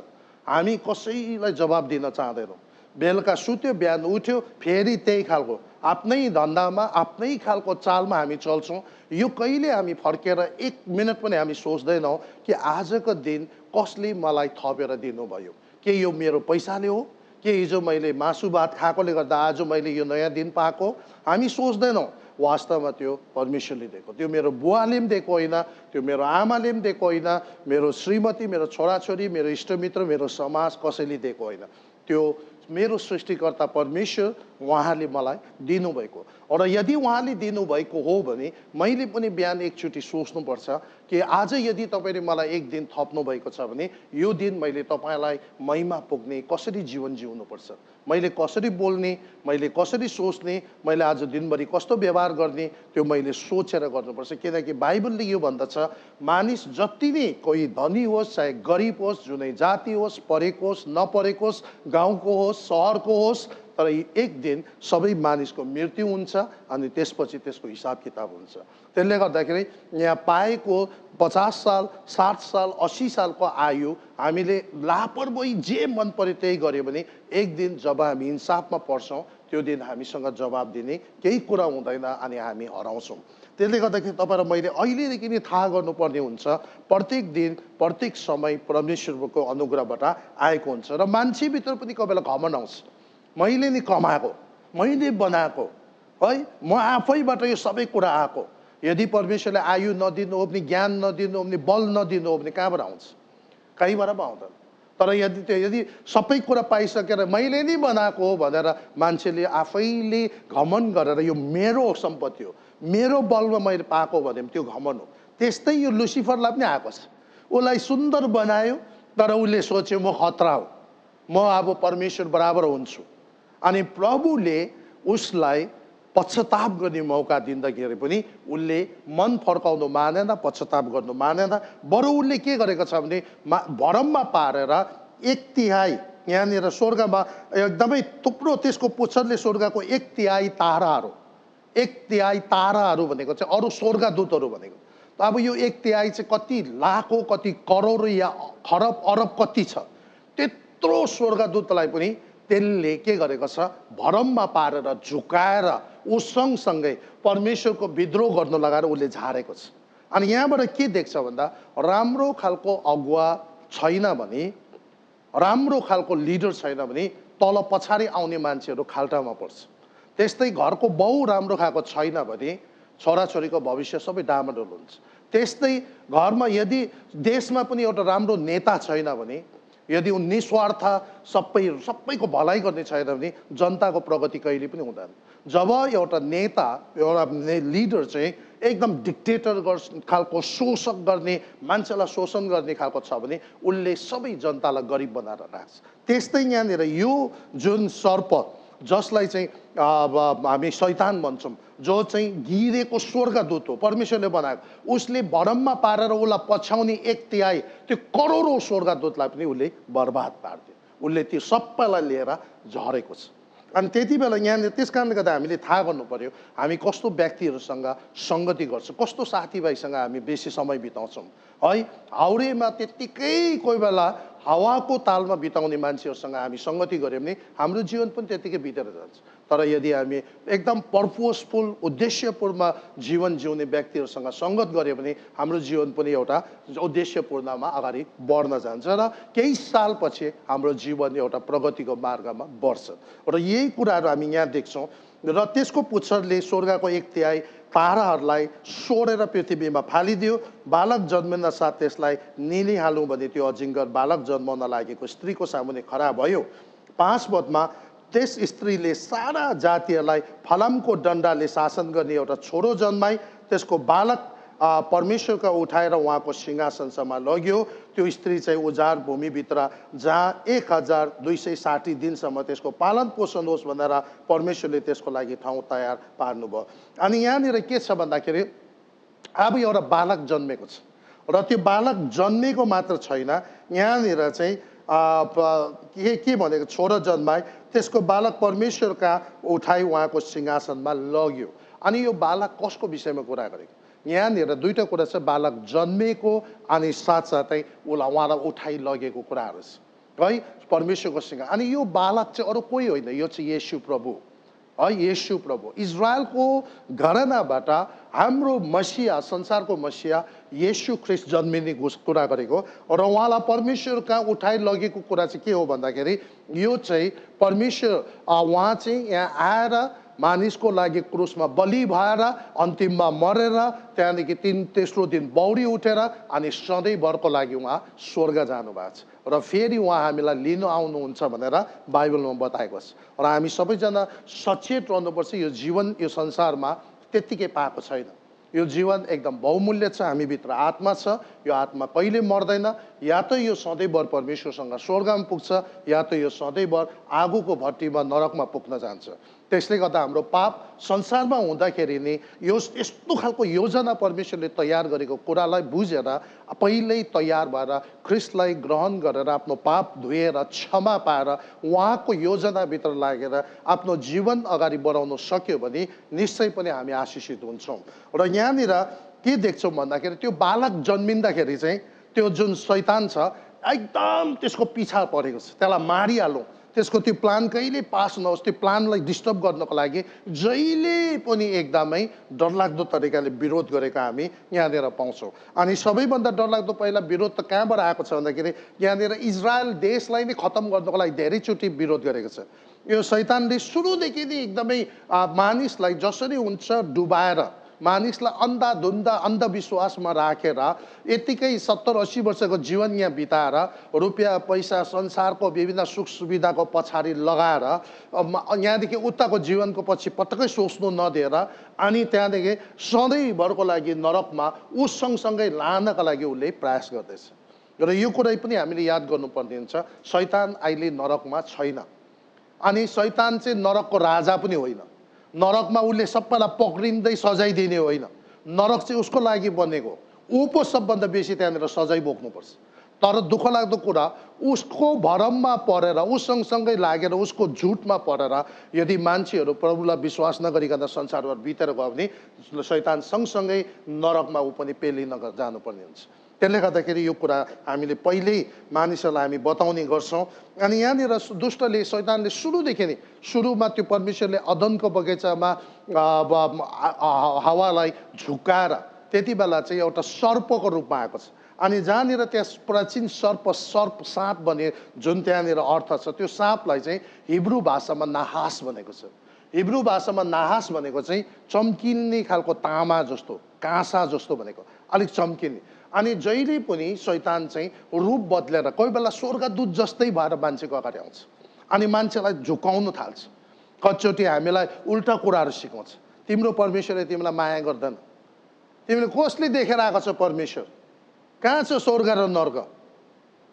हामी कसैलाई जवाब दिन चाहँदैनौँ। बेलुका सुत्यो, बिहान उठ्यो, फेरि त्यही खालको आफ्नै धन्दामा, आफ्नै खालको चालमा हामी चल्छौँ। यो कहिले हामी फर्केर 1 मिनट पनि हामी सोच्दैनौँ कि आजको दिन कसले मलाई थपेर दिनुभयो, के यो मेरो पैसाले हो, के हिजो मैले मासु भात खाएकोले गर्दा आज मैले यो नयाँ दिन पाएको, हामी सोच्दैनौँ। वास्तवमा त्यो परमेश्वरले दिएको, त्यो मेरो बुवाले पनि दिएको होइन, त्यो मेरो आमाले पनि दिएको होइन, मेरो श्रीमती, मेरो छोराछोरी, मेरो इष्टमित्र, मेरो समाज कसैले दिएको होइन, त्यो मेरो सृष्टिकर्ता परमेश्वर उहाँले मलाई दिनुभएको। र यदि उहाँले दिनुभएको हो भने मैले पनि बिहान एकचोटि सोच्नुपर्छ कि आज यदि तपाईँले मलाई एक दिन थप्नु भएको छ भने यो दिन मैले तपाईँलाई महिमा पुग्ने कसरी जीवन जिउनुपर्छ, मैले कसरी बोल्ने, मैले कसरी सोच्ने, मैले आज दिनभरि कस्तो व्यवहार गर्ने, त्यो मैले सोचेर गर्नुपर्छ। किनकि बाइबलले यो भन्दछ मानिस जति नै कोही धनी होस् चाहे गरिब होस्, जुनै जाति होस्, पढेको होस् नपढेको होस्, गाउँको होस् सहरको होस्, तर एक दिन सबै मानिसको मृत्यु हुन्छ अनि त्यसपछि त्यसको हिसाब किताब हुन्छ। त्यसले गर्दाखेरि यहाँ पाएको 50 साल 60 साल 80 सालको आयु हामीले लापरवाही जे मन पर्यो त्यही गऱ्यो भने एक दिन जब हामी इन्साफमा पर्छौँ त्यो दिन हामीसँग जवाब दिने केही कुरा हुँदैन अनि हामी हराउँछौँ। त्यसले गर्दाखेरि तपाईँ र मैले अहिलेदेखि नै थाहा गर्नुपर्ने हुन्छ प्रत्येक दिन प्रत्येक समय परमेश्वरको अनुग्रहबाट आएको हुन्छ। र मान्छेभित्र पनि कोही बेला घमण्ड आउँछ, मैले नि कमाएको, मैले बनाएको है, म आफैबाट यो सबै कुरा आएको। यदि परमेश्वरले आयु नदिनु हो भने, ज्ञान नदिनु हो भने, बल नदिनु हो भने कहाँबाट आउँछ? कहीँबाट पनि आउँदैन। तर यदि सबै कुरा पाइसकेर मैले नि बनाएको हो भनेर मान्छेले आफैले घमण्ड गरेर यो मेरो सम्पत्ति हो, मेरो बलमा मैले पाएको भने त्यो घमण्ड हो। त्यस्तै यो लुसिफरलाई पनि आएको छ। उसलाई सुन्दर बनायो तर उसले सोच्यो म खतरा हो, म अब परमेश्वर बराबर हुन्छु। अनि प्रभुले उसलाई पश्चाताप गर्ने मौका दिँदाखेरि पनि उसले मन फर्काउनु मानेन, पश्चाताप गर्नु मानेन। बरु उसले के गरेको छ भने भरममा पारेर 1/3 यहाँनिर स्वर्गमा एकदमै थुप्रो त्यसको पुच्छरले स्वर्गको 1/3 ताराहरू, 1/3 ताराहरू भनेको चाहिँ अरू स्वर्गदूतहरू भनेको। अब यो 1/3 चाहिँ कति लाख हो, कति करोड या खरब अरब कति छ, त्यत्रो स्वर्गदूतलाई पनि त्यसले के गरेको छ भरममा पारेर झुकाएर ऊ सँगसँगै परमेश्वरको विद्रोह गर्नु लगाएर उसले झारेको छ। अनि यहाँबाट के देख्छ भन्दा राम्रो खालको अगुवा छैन भने, राम्रो खालको लिडर छैन भने तल पछाडि आउने मान्छेहरू खाल्टामा पर्छ। त्यस्तै घरको बाउ राम्रो खालको छैन भने छोराछोरीको भविष्य सबै डामाडोल हुन्छ। त्यस्तै घरमा यदि देशमा पनि एउटा राम्रो नेता छैन भने, यदि ऊ निस्वार्थ सबैको भलाइ गर्ने छैन भने जनताको प्रगति कहिले पनि हुँदैन। जब एउटा नेता, एउटा लिडर चाहिँ एकदम डिक्टेटर खालको शोषक गर्ने, मान्छेलाई शोषण गर्ने खालको छ भने उसले सबै जनतालाई गरिब बनाएर राख्छ। त्यस्तै यहाँनिर यो जुन सर्प जसलाई चाहिँ हामी शैतान भन्छौँ, जो चाहिँ गिरेको स्वर्गदूत हो, परमेश्वरले बनाएको, उसले भरममा पारेर उसलाई पछ्याउने 1/3 त्यो करोडौँ स्वर्गदूतलाई पनि उसले बर्बाद पारिदियो। उसले त्यो सबैलाई लिएर झरेको छ। अनि त्यति बेला यहाँनिर त्यस कारणले गर्दा हामीले थाहा गर्नु पर्यो हामी कस्तो व्यक्तिहरूसँग सङ्गति गर्छौँ, कस्तो साथीभाइसँग हामी बेसी समय बिताउँछौँ है। हाउडेमा त्यत्तिकै कोही बेला हावाको तालमा बिताउने मान्छेहरूसँग हामी सङ्गति गऱ्यौँ भने हाम्रो जीवन पनि त्यत्तिकै बितेर जान्छ। तर यदि हामी एकदम पर्पोजफुल उद्देश्यपूर्ण जीवन जिउने व्यक्तिहरूसँग सङ्गत गऱ्यौँ भने हाम्रो जीवन पनि एउटा उद्देश्यपूर्णमा अगाडि बढ्न जान्छ र केही सालपछि हाम्रो जीवन एउटा प्रगतिको मार्गमा बढ्छ। र यही कुराहरू हामी यहाँ देख्छौँ। र त्यसको पुच्छरले स्वर्गको 1/3 ताराहरूलाई सोडेर पृथ्वीमा फालिदियो। बालक जन्मिन साथ त्यसलाई निलिहालौँ भने त्यो अजिङ्गर बालक जन्माउन लागेको स्त्रीको सामुने खडा भयो। 5 पदमा त्यस स्त्रीले सारा जातिहरूलाई फलामको डन्डाले शासन गर्ने एउटा छोरो जन्माई। त्यसको बालक परमेश्वरका उठाएर उहाँको सिंहासनसम्म लग्यो। त्यो स्त्री चाहिँ उजाड भूमिभित्र जहाँ 1260 दिनसम्म त्यसको पालन पोषण होस् भनेर परमेश्वरले त्यसको लागि ठाउँ तयार पार्नुभयो। अनि यहाँनिर के छ भन्दाखेरि अब एउटा बालक जन्मेको छ र त्यो बालक जन्मेको मात्र छैन, यहाँनिर चाहिँ के भनेको छोरो जन्माए, त्यसको बालक परमेश्वरका उठाई उहाँको सिंहासनमा लग्यो। अनि यो बालक कसको विषयमा कुरा गरेको? यहाँनिर दुईवटा कुरा छ, बालक जन्मेको अनि साथसाथै उहाँलाई उठाइ लगेको कुराहरू छ है, परमेश्वरको सिंहासन। अनि यो बालक चाहिँ अरू कोही होइन, यो चाहिँ येशू प्रभु है, येशू प्रभु। इजरायलको घरानाबाट हाम्रो मसिहा, संसारको मसिहा येशू ख्रिस्ट जन्मिने कुरा गरेको र उहाँलाई परमेश्वर कहाँ उठाइ लगेको कुरा चाहिँ के हो भन्दाखेरि यो चाहिँ परमेश्वर उहाँ चाहिँ यहाँ आएर मानिसको लागि क्रुसमा बलि भएर अन्तिममा मरेर त्यहाँदेखि तेस्रो दिन बौरी उठेर अनि सधैँभरको लागि उहाँ स्वर्ग जानुभएको छ र फेरि उहाँ हामीलाई लिनु आउनुहुन्छ भनेर बाइबलमा बताएको छ र हामी सबैजना सचेत रहनुपर्छ। यो जीवन यो संसारमा त्यत्तिकै पाएको छैन। यो जीवन एकदम बहुमूल्य छ। हामीभित्र आत्मा छ, यो आत्मा कहिले मर्दैन। या त यो सधैँभर परमेश्वरसँग स्वर्गमा पुग्छ या त यो सधैँभर आगोको भट्टीमा नरकमा पुग्न जान्छ। त्यसले गर्दा हाम्रो पाप संसारमा हुँदाखेरि नि यो यस्तो खालको योजना परमेश्वरले तयार गरेको कुरालाई बुझेर पहिल्यै तयार भएर ख्रिस्टलाई ग्रहण गरेर आफ्नो पाप धोएर क्षमा पाएर उहाँको योजनाभित्र लागेर आफ्नो जीवन अगाडि बढाउन सक्यो भने निश्चय पनि हामी आशिषित हुन्छौँ। र यहाँनिर के देख्छौँ भन्दाखेरि त्यो बालक जन्मिँदाखेरि चाहिँ त्यो जुन शैतान छ एकदम त्यसको पिछा परेको छ। त्यसलाई मारिहालौँ, त्यसको त्यो प्लान कहिले पास नहोस्, त्यो प्लानलाई डिस्टर्ब गर्नको लागि जहिले पनि एकदमै डरलाग्दो तरिकाले विरोध गरेको हामी यहाँनिर पाउँछौँ। अनि सबैभन्दा डरलाग्दो पहिला विरोध त कहाँबाट आएको छ भन्दाखेरि यहाँनिर इजरायल देशलाई नै खत्तम गर्नको लागि धेरैचोटि विरोध गरेको छ। यो शैतानले सुरुदेखि नै एकदमै मानिसलाई जसरी हुन्छ डुबाएर मानिसलाई अन्धाधुन्दा अन्धविश्वासमा राखेर यतिकै 70-80 वर्षको जीवन यहाँ बिताएर रुपियाँ पैसा संसारको विभिन्न सुख सुविधाको पछाडि लगाएर यहाँदेखि उताको जीवनको पछि पटक्कै सोच्नु नदिएर अनि त्यहाँदेखि सधैँभरको लागि नरकमा ऊ सँगसँगै लानका लागि उसले प्रयास गर्दैछ। र यो कुरा पनि हामीले याद गर्नुपर्ने हुन्छ, शैतान अहिले नरकमा छैन अनि शैतान चाहिँ नरकको राजा पनि होइन। नरकमा उसले सबैलाई पक्रिँदै सजाय दिने होइन। नरक चाहिँ उसको लागि बनेको। ऊ पो सबभन्दा बेसी त्यहाँनिर सजाय बोक्नुपर्छ। तर दुःख लाग्दो कुरा उसको भरममा परेर ऊ सँगसँगै लागेर उसको झुटमा परेर यदि मान्छेहरू प्रभुलाई विश्वास नगरिकन संसारभर बितेर गयो भने शैतान सँगसँगै नरकमा ऊ पनि पेलिन जानुपर्ने हुन्छ। त्यसले गर्दाखेरि यो कुरा हामीले पहिल्यै मानिसहरूलाई हामी बताउने गर्छौँ। अनि यहाँनिर दुष्टले शैतानले सुरुदेखि नै सुरुमा त्यो परमेश्वरले अदनको बगैँचामा हावालाई झुकाएर त्यति बेला चाहिँ एउटा सर्पको रूपमा आएको छ। अनि जहाँनिर त्यहाँ प्राचीन सर्प साँप भने जुन त्यहाँनिर अर्थ छ त्यो साँपलाई चाहिँ हिब्रू भाषामा नाहास भनेको छ। हिब्रू भाषामा नाहास भनेको चाहिँ चम्किने खालको तामा जस्तो काँसा जस्तो भनेको अलिक चम्किने। अनि जहिले पनि शैतान चाहिँ रूप बदलेर कोही बेला स्वर्गदूत जस्तै भएर मान्छेको अगाडि आउँछ अनि मान्छेलाई झुकाउन थाल्छ। कतिचोटि हामीलाई उल्टा कुराहरू सिकाउँछ। तिम्रो परमेश्वरले तिमीलाई माया गर्दैन, तिमीले कसले देखेर आएको छ परमेश्वर, कहाँ छ स्वर्ग र नर्क,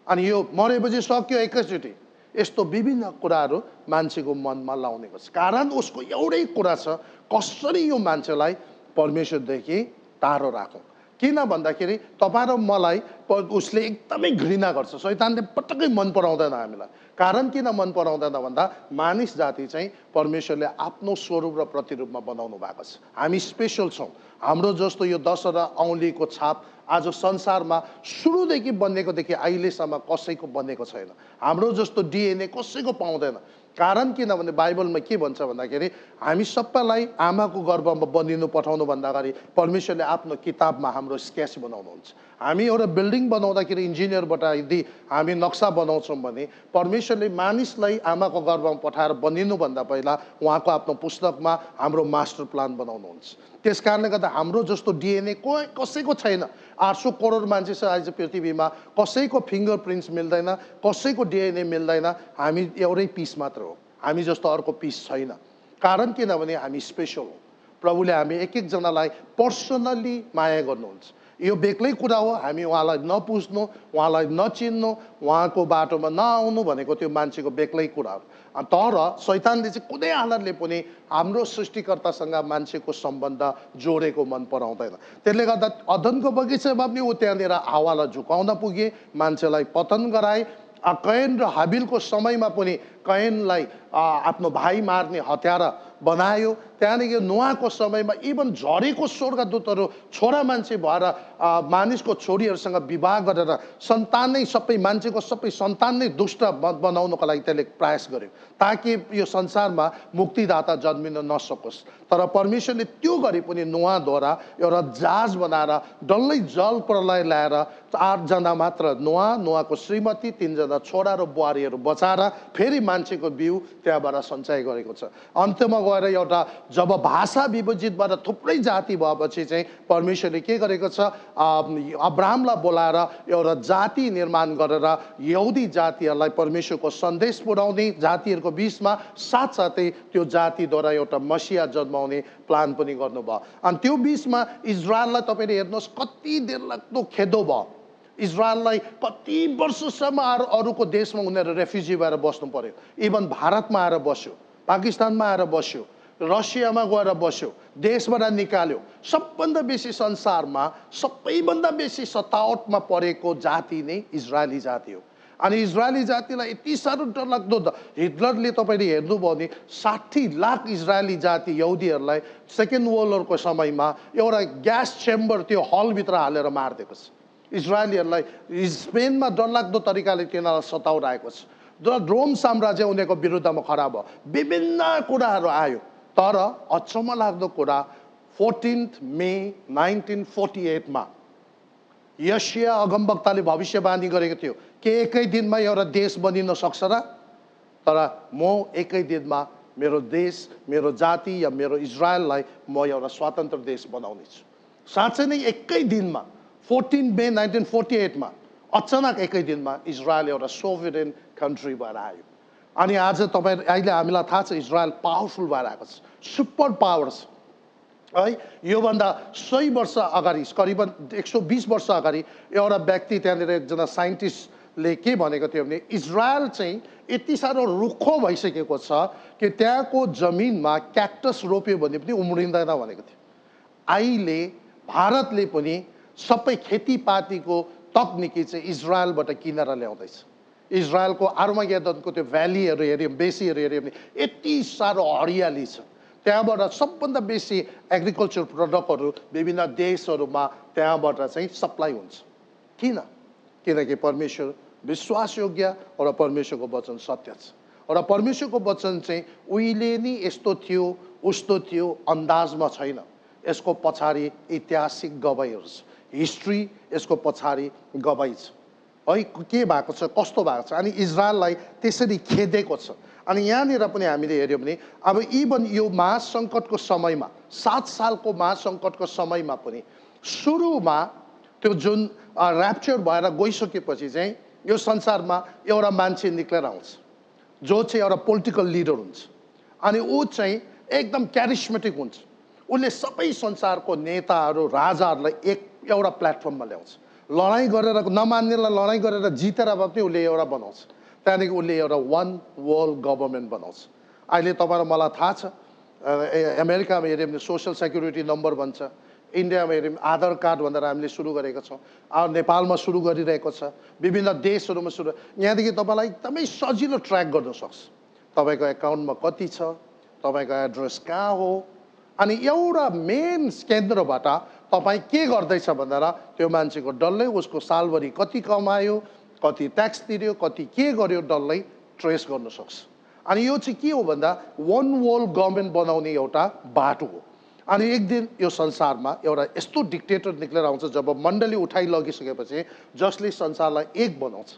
अनि यो मरेपछि सक्यो एकैचोटि। यस्तो विभिन्न कुराहरू मान्छेको मनमा लाउने गर्छ। कारण उसको एउटै कुरा छ, कसरी यो मान्छेलाई परमेश्वरदेखि टाढो राखौँ। किन भन्दाखेरि तपाईँ र मलाई उसले एकदमै घृणा गर्छ। शैतानले पटक्कै मन पराउँदैन हामीलाई। कारण किन मन पराउँदैन भन्दा मानिस जाति चाहिँ परमेश्वरले आफ्नो स्वरूप र प्रतिरूपमा बनाउनु भएको छ। हामी स्पेसल छौँ। हाम्रो जस्तो यो 10 औँलीको छाप आज संसारमा सुरुदेखि बनेकोदेखि अहिलेसम्म कसैको बनेको छैन। हाम्रो जस्तो डिएनए कसैको पाउँदैन। कारण किनभने बाइबलमा के भन्छ भन्दाखेरि हामी सबैलाई आमाको गर्भमा बनिनु पठाउनुभन्दा अगाडि परमेश्वरले आफ्नो किताबमा हाम्रो स्केच बनाउनुहुन्छ। हामी एउटा बिल्डिङ बनाउँदाखेरि इन्जिनियरबाट यदि हामी नक्सा बनाउँछौँ भने परमेश्वरले मानिसलाई आमाको गर्भमा पठाएर बनिनुभन्दा पहिला उहाँको आफ्नो पुस्तकमा हाम्रो मास्टर प्लान बनाउनुहुन्छ। त्यस कारणले गर्दा हाम्रो जस्तो डिएनए कसैको छैन। 800 करोड मान्छे छ आज पृथ्वीमा, कसैको फिङ्गर प्रिन्ट्स मिल्दैन, कसैको डिएनए मिल्दैन। हामी एउटै पिस मात्र हो, हामी जस्तो अर्को पिस छैन। कारण किनभने हामी स्पेसल हो। प्रभुले हामी एक एकजनालाई पर्सनली माया गर्नुहुन्छ। यो बेग्लै कुरा हो। हामी उहाँलाई नपुज्नु, उहाँलाई नचिन्नु, उहाँको बाटोमा नआउनु भनेको त्यो मान्छेको बेग्लै कुरा हो। तर शैतानले चाहिँ कुनै हालतले पनि हाम्रो सृष्टिकर्तासँग मान्छेको सम्बन्ध जोडेको मन पराउँदैन। त्यसले गर्दा अदनको बगैँचामा पनि ऊ त्यहाँनिर हावालाई झुकाउन पुगे, मान्छेलाई पतन गराए। कैन र हाबिलको समयमा पनि कैनलाई आफ्नो भाइ मार्ने हतियार बनायो त्यहाँदेखि नुहाको समयमा इभन झरेको स्वर्गदूतहरू छोरा मान्छे भएर मानिसको छोरीहरूसँग विवाह गरेर सन्तान नै सबै मान्छेको सबै सन्तान नै दुष्ट बनाउनको लागि त्यसले प्रयास गर्यो ताकि यो संसारमा मुक्तिदाता जन्मिन नसकोस्। तर परमेश्वरले त्यो गरे पनि नुहाद्वारा एउटा जहाज बनाएर डल्लै जल प्रलय ल्याएर 8 जना मात्र नुहाको श्रीमती 3 जना छोरा र बुहारीहरू बचाएर फेरि मान्छेको बिउ त्यहाँबाट सञ्चाइ गरेको छ। अन्त्यमा गएर एउटा जब भाषा विभाजितबाट थुप्रै जाति भएपछि चाहिँ परमेश्वरले के गरेको छ, अब्राहमलाई बोलाएर एउटा जाति निर्माण गरेर यहुदी जातिहरूलाई परमेश्वरको सन्देश पुर्याउने, जातिहरूको बिचमा साथसाथै त्यो जातिद्वारा एउटा मसिहा जन्माउने प्लान पनि गर्नुभयो। अनि त्यो बिचमा इजरायललाई तपाईँले हेर्नुहोस् कति देरलाग्दो खेदो भयो। इजरायललाई कति वर्षसम्म अरूको देशमा उनीहरू रेफ्युजी भएर बस्नु पर्यो। इभन भारतमा आएर बस्यो, पाकिस्तानमा आएर बस्यो, रसियामा गएर बस्यो, देशबाट निकाल्यो। सबभन्दा बेसी संसारमा सबैभन्दा बेसी सतावटमा परेको जाति नै इजरायली जाति हो। अनि इजरायली जातिलाई यति साह्रो डरलाग्दो हिटलरले तपाईँले हेर्नुभयो भने 60 लाख इजरायली जाति यहुदीहरूलाई सेकेन्ड वर्ल्ड वरको समयमा एउटा ग्यास चेम्बर त्यो हलभित्र हालेर मारिदिएको छ। इजरायलीहरूलाई स्पेनमा डरलाग्दो तरिकाले तिनीहरूलाई सताउरहेको छ। रोम साम्राज्य उनीहरूको विरुद्धमा खडा भयो, विभिन्न कुराहरू आयो। तर अचम्म लाग्दो कुरा 14 मे 1948 मा यशाया अगमवक्ताले भविष्यवाणी गरेको थियो कि एकै दिनमा एउटा देश बनिन सक्छ र, तर म एकै दिनमा मेरो देश, मेरो जाति या मेरो इजरायललाई म एउटा स्वतन्त्र देश बनाउने छु। साँच्चै नै एकै दिनमा 14 मे 1948 मा अचानक एकै दिनमा इजरायल एउटा सोभरेन कन्ट्री भएर आयो। अनि आज तपाईँ अहिले हामीलाई थाहा छ इजरायल पावरफुल भएर आएको छ, सुपर पावर छ है। योभन्दा 100 वर्ष अगाडि, करिबन 120 वर्ष अगाडि एउटा व्यक्ति, त्यहाँनिर एकजना साइन्टिस्टले के भनेको थियो भने इजरायल चाहिँ यति साह्रो रुखो भइसकेको छ कि त्यहाँको जमिनमा क्याक्टस रोप्यो भने पनि उम्रिँदैन भनेको थियो। अहिले भारतले पनि सबै खेतीपातीको तकनिकी चाहिँ इजरायलबाट किनेर ल्याउँदैछ। इजरायलको आर्मागेदनको त्यो भ्यालीहरू हेऱ्यो, बेसीहरू हेऱ्यो भने यति साह्रो हरियाली छ। त्यहाँबाट सबभन्दा बेसी एग्रिकल्चर प्रडक्टहरू विभिन्न देशहरूमा त्यहाँबाट चाहिँ सप्लाई हुन्छ। किन? किनकि परमेश्वर विश्वासयोग्य र परमेश्वरको वचन सत्य छ। र परमेश्वरको वचन चाहिँ उहिले नै यस्तो थियो उस्तो थियो अन्दाजमा छैन। यसको पछाडि ऐतिहासिक गवाईहरू छ, हिस्ट्री यसको पछाडि गवाई छ है, के भएको छ, कस्तो भएको छ। अनि इजरायललाई त्यसरी खेदेको छ। अनि यहाँनिर पनि हामीले हेऱ्यौँ भने अब इभन यो महासङ्कटको समयमा 7 सालको महासङ्कटको समयमा पनि सुरुमा त्यो जुन ऱ्याप्चर भएर गइसकेपछि चाहिँ यो संसारमा एउटा मान्छे निक्लेर आउँछ जो चाहिँ एउटा पोलिटिकल लिडर हुन्छ। अनि ऊ चाहिँ एकदम क्यारिस्मेटिक हुन्छ। उसले सबै संसारको नेताहरू, राजाहरूलाई एउटा प्लेटफर्ममा ल्याउँछ। लडाइँ गरेर, नमान्नेलाई लडाइँ गरेर जितेर पनि उसले एउटा बनाउँछ। त्यहाँदेखि उसले एउटा वान वर्ल्ड गभर्मेन्ट बनाउँछ। अहिले तपाईँलाई मलाई थाहा छ अमेरिकामा हेऱ्यो भने सोसल सेक्युरिटी नम्बर भन्छ, इन्डियामा हेऱ्यो भने आधार कार्ड भनेर हामीले सुरु गरेको छौँ, नेपालमा सुरु गरिरहेको छ, विभिन्न देशहरूमा सुरु। यहाँदेखि तपाईँलाई एकदमै सजिलो ट्र्याक गर्न सक्छ तपाईँको एकाउन्टमा कति छ, तपाईँको एड्रेस कहाँ हो। अनि एउटा मेन केन्द्रबाट तपाईँ के गर्दैछ भनेर त्यो मान्छेको डल्लै उसको सालभरि कति कमायो, कति ट्याक्स तिर्यो, कति के गर्यो डल्लै ट्रेस गर्न सक्छ। अनि यो चाहिँ के हो भन्दा वान वर्ल्ड गभर्मेन्ट बनाउने एउटा बाटो हो। अनि एक दिन यो संसारमा एउटा यस्तो डिक्टेटर निक्लेर आउँछ जब मण्डली उठाइ लगिसकेपछि जसले संसारलाई एक बनाउँछ।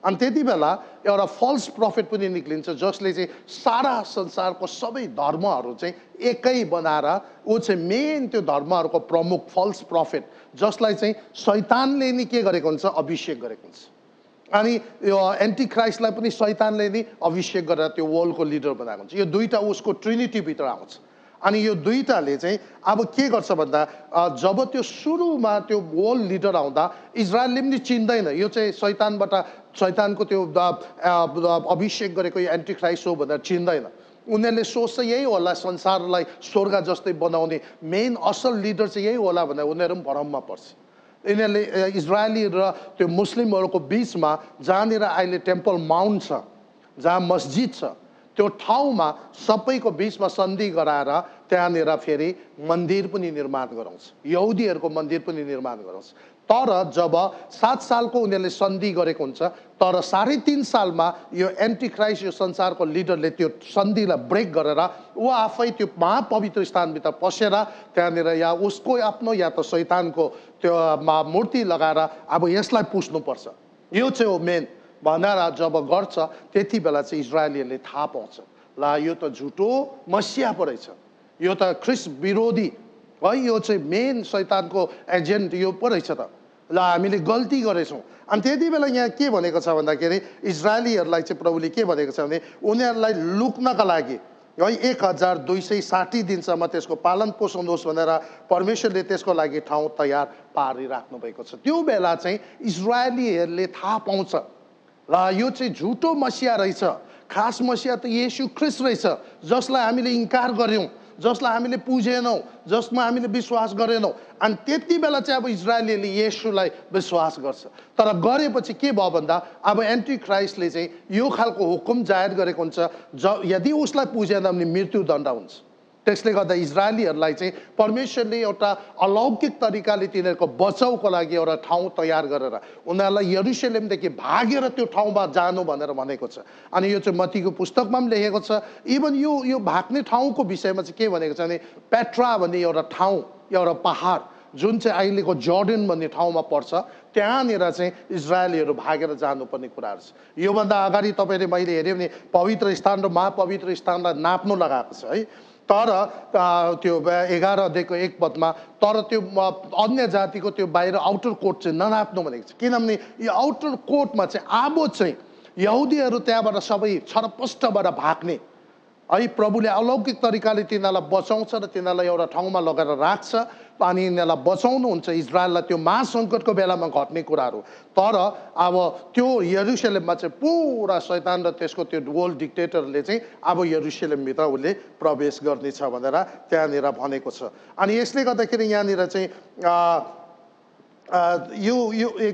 अनि त्यति बेला एउटा फल्स प्रफिट पनि निक्लिन्छ जसले चाहिँ सारा संसारको सबै धर्महरू चाहिँ एकै बनाएर ऊ चाहिँ मेन त्यो धर्महरूको प्रमुख फल्स प्रफिट जसलाई चाहिँ शैतानले नि के गरेको हुन्छ, अभिषेक गरेको हुन्छ। अनि यो एन्टी क्राइस्टलाई पनि शैतानले नि अभिषेक गरेर त्यो वर्ल्डको लिडर बनाएको हुन्छ। यो दुईटा उसको ट्रिनिटीभित्र आउँछ। अनि यो दुईटाले चाहिँ अब के गर्छ भन्दा जब त्यो सुरुमा त्यो वर्ल्ड लिडर आउँदा इजरायलले पनि चिन्दैन यो चाहिँ शैतानको त्यो अभिषेक गरेको यो एन्टी क्राइस्ट हो भनेर चिन्दैन। उनीहरूले सोच्छ यही होला संसारलाई स्वर्ग जस्तै बनाउने, मेन असल लिडर चाहिँ यही होला भनेर उनीहरू पनि भ्रममा पर्छ। यिनीहरूले इजरायली र त्यो मुस्लिमहरूको बिचमा जहाँनिर अहिले टेम्पल माउन्ट छ, जहाँ मस्जिद छ, त्यो ठाउँमा सबैको बिचमा सन्धि गराएर त्यहाँनिर फेरि मन्दिर पनि निर्माण गराउँछ, यहुदीहरूको मन्दिर पनि निर्माण गराउँछ। तर जब 7 सालको उनीहरूले सन्धि गरेको हुन्छ, तर 3.5 सालमा यो एन्टिक्राइस्ट, यो संसारको लिडरले त्यो सन्धिलाई ब्रेक गरेर ऊ आफै त्यो महापवित्र स्थानभित्र पसेर त्यहाँनिर या उसको आफ्नो या त शैतानको त्यो मूर्ति लगाएर अब यसलाई पुस्नुपर्छ, यो चाहिँ हो मेन भनेर जब गर्छ, त्यति बेला चाहिँ इजरायलीहरूले थाहा पाउँछ, ला यो त झुटो मसिया पो रहेछ, यो त ख्रिस्ट विरोधी है, यो चाहिँ मेन शैतानको एजेन्ट यो पो रहेछ त, ल हामीले गल्ती गरेछौँ। अनि त्यति बेला यहाँ के भनेको छ भन्दाखेरि इजरायलीहरूलाई चाहिँ प्रभुले के भनेको छ भने उनीहरूलाई लुक्नका लागि है 1260 दिनसम्म त्यसको पालन पोषण होस् भनेर परमेश्वरले त्यसको लागि ठाउँ तयार पारिराख्नु भएको छ। त्यो बेला चाहिँ इजरायलीहरूले थाहा पाउँछ, ल यो चाहिँ झुटो मसिया रहेछ, खास मसिया त येशू ख्रिस्ट रहेछ, जसलाई हामीले इन्कार गऱ्यौँ, जसलाई हामीले पुजेनौँ, जसमा हामीले विश्वास गरेनौँ। अनि त्यति बेला चाहिँ अब इजरायलीले येशूलाई विश्वास गर्छ। तर गरेपछि के भयो भन्दा अब एन्टी क्राइस्टले चाहिँ यो खालको हुकुम जाहेर गरेको हुन्छ, यदि उसलाई पुजेन भने मृत्युदण्ड हुन्छ। त्यसले गर्दा इजरायलीहरूलाई चाहिँ परमेश्वरले एउटा अलौकिक तरिकाले तिनीहरूको बचाउको लागि एउटा ठाउँ तयार गरेर उनीहरूलाई यरुशलेमदेखि भागेर त्यो ठाउँमा जानु भनेर भनेको छ। अनि यो चाहिँ मत्तीको पुस्तकमा पनि लेखेको छ। इभन यो भाग्ने ठाउँको विषयमा चाहिँ के भनेको छ भने पेट्रा भन्ने एउटा ठाउँ, एउटा पहाड जुन चाहिँ अहिलेको जर्डन भन्ने ठाउँमा पर्छ, त्यहाँनिर चाहिँ इजरायलीहरू भागेर जानुपर्ने कुराहरू छ। योभन्दा अगाडि तपाईँले मैले हेऱ्यो भने पवित्र स्थान र महापवित्र स्थानलाई नाप्नु लगाएको छ है, तर त्यो 11 अध्यायको 1 पदमा तर त्यो अन्य जातिको त्यो बाहिर आउटर कोर्ट चाहिँ ननाप्नु भनेको छ, किनभने यो आउटर कोर्टमा चाहिँ अब चाहिँ यहुदीहरू त्यहाँबाट सबै छरपष्टबाट भाग्ने है, प्रभुले अलौकिक तरिकाले तिनीहरूलाई बचाउँछ र तिनीहरूलाई एउटा ठाउँमा लगेर राख्छ अनि यिनीहरूलाई बचाउनुहुन्छ इजरायललाई त्यो महासङ्कटको बेलामा घट्ने कुराहरू। तर अब त्यो यरुशलेममा चाहिँ पुरा शैतान र त्यसको त्यो वर्ल्ड डिक्टेटरले चाहिँ अब यरुशलेमभित्र उसले प्रवेश गर्नेछ भनेर त्यहाँनिर भनेको छ। अनि यसले गर्दाखेरि यहाँनिर चाहिँ यो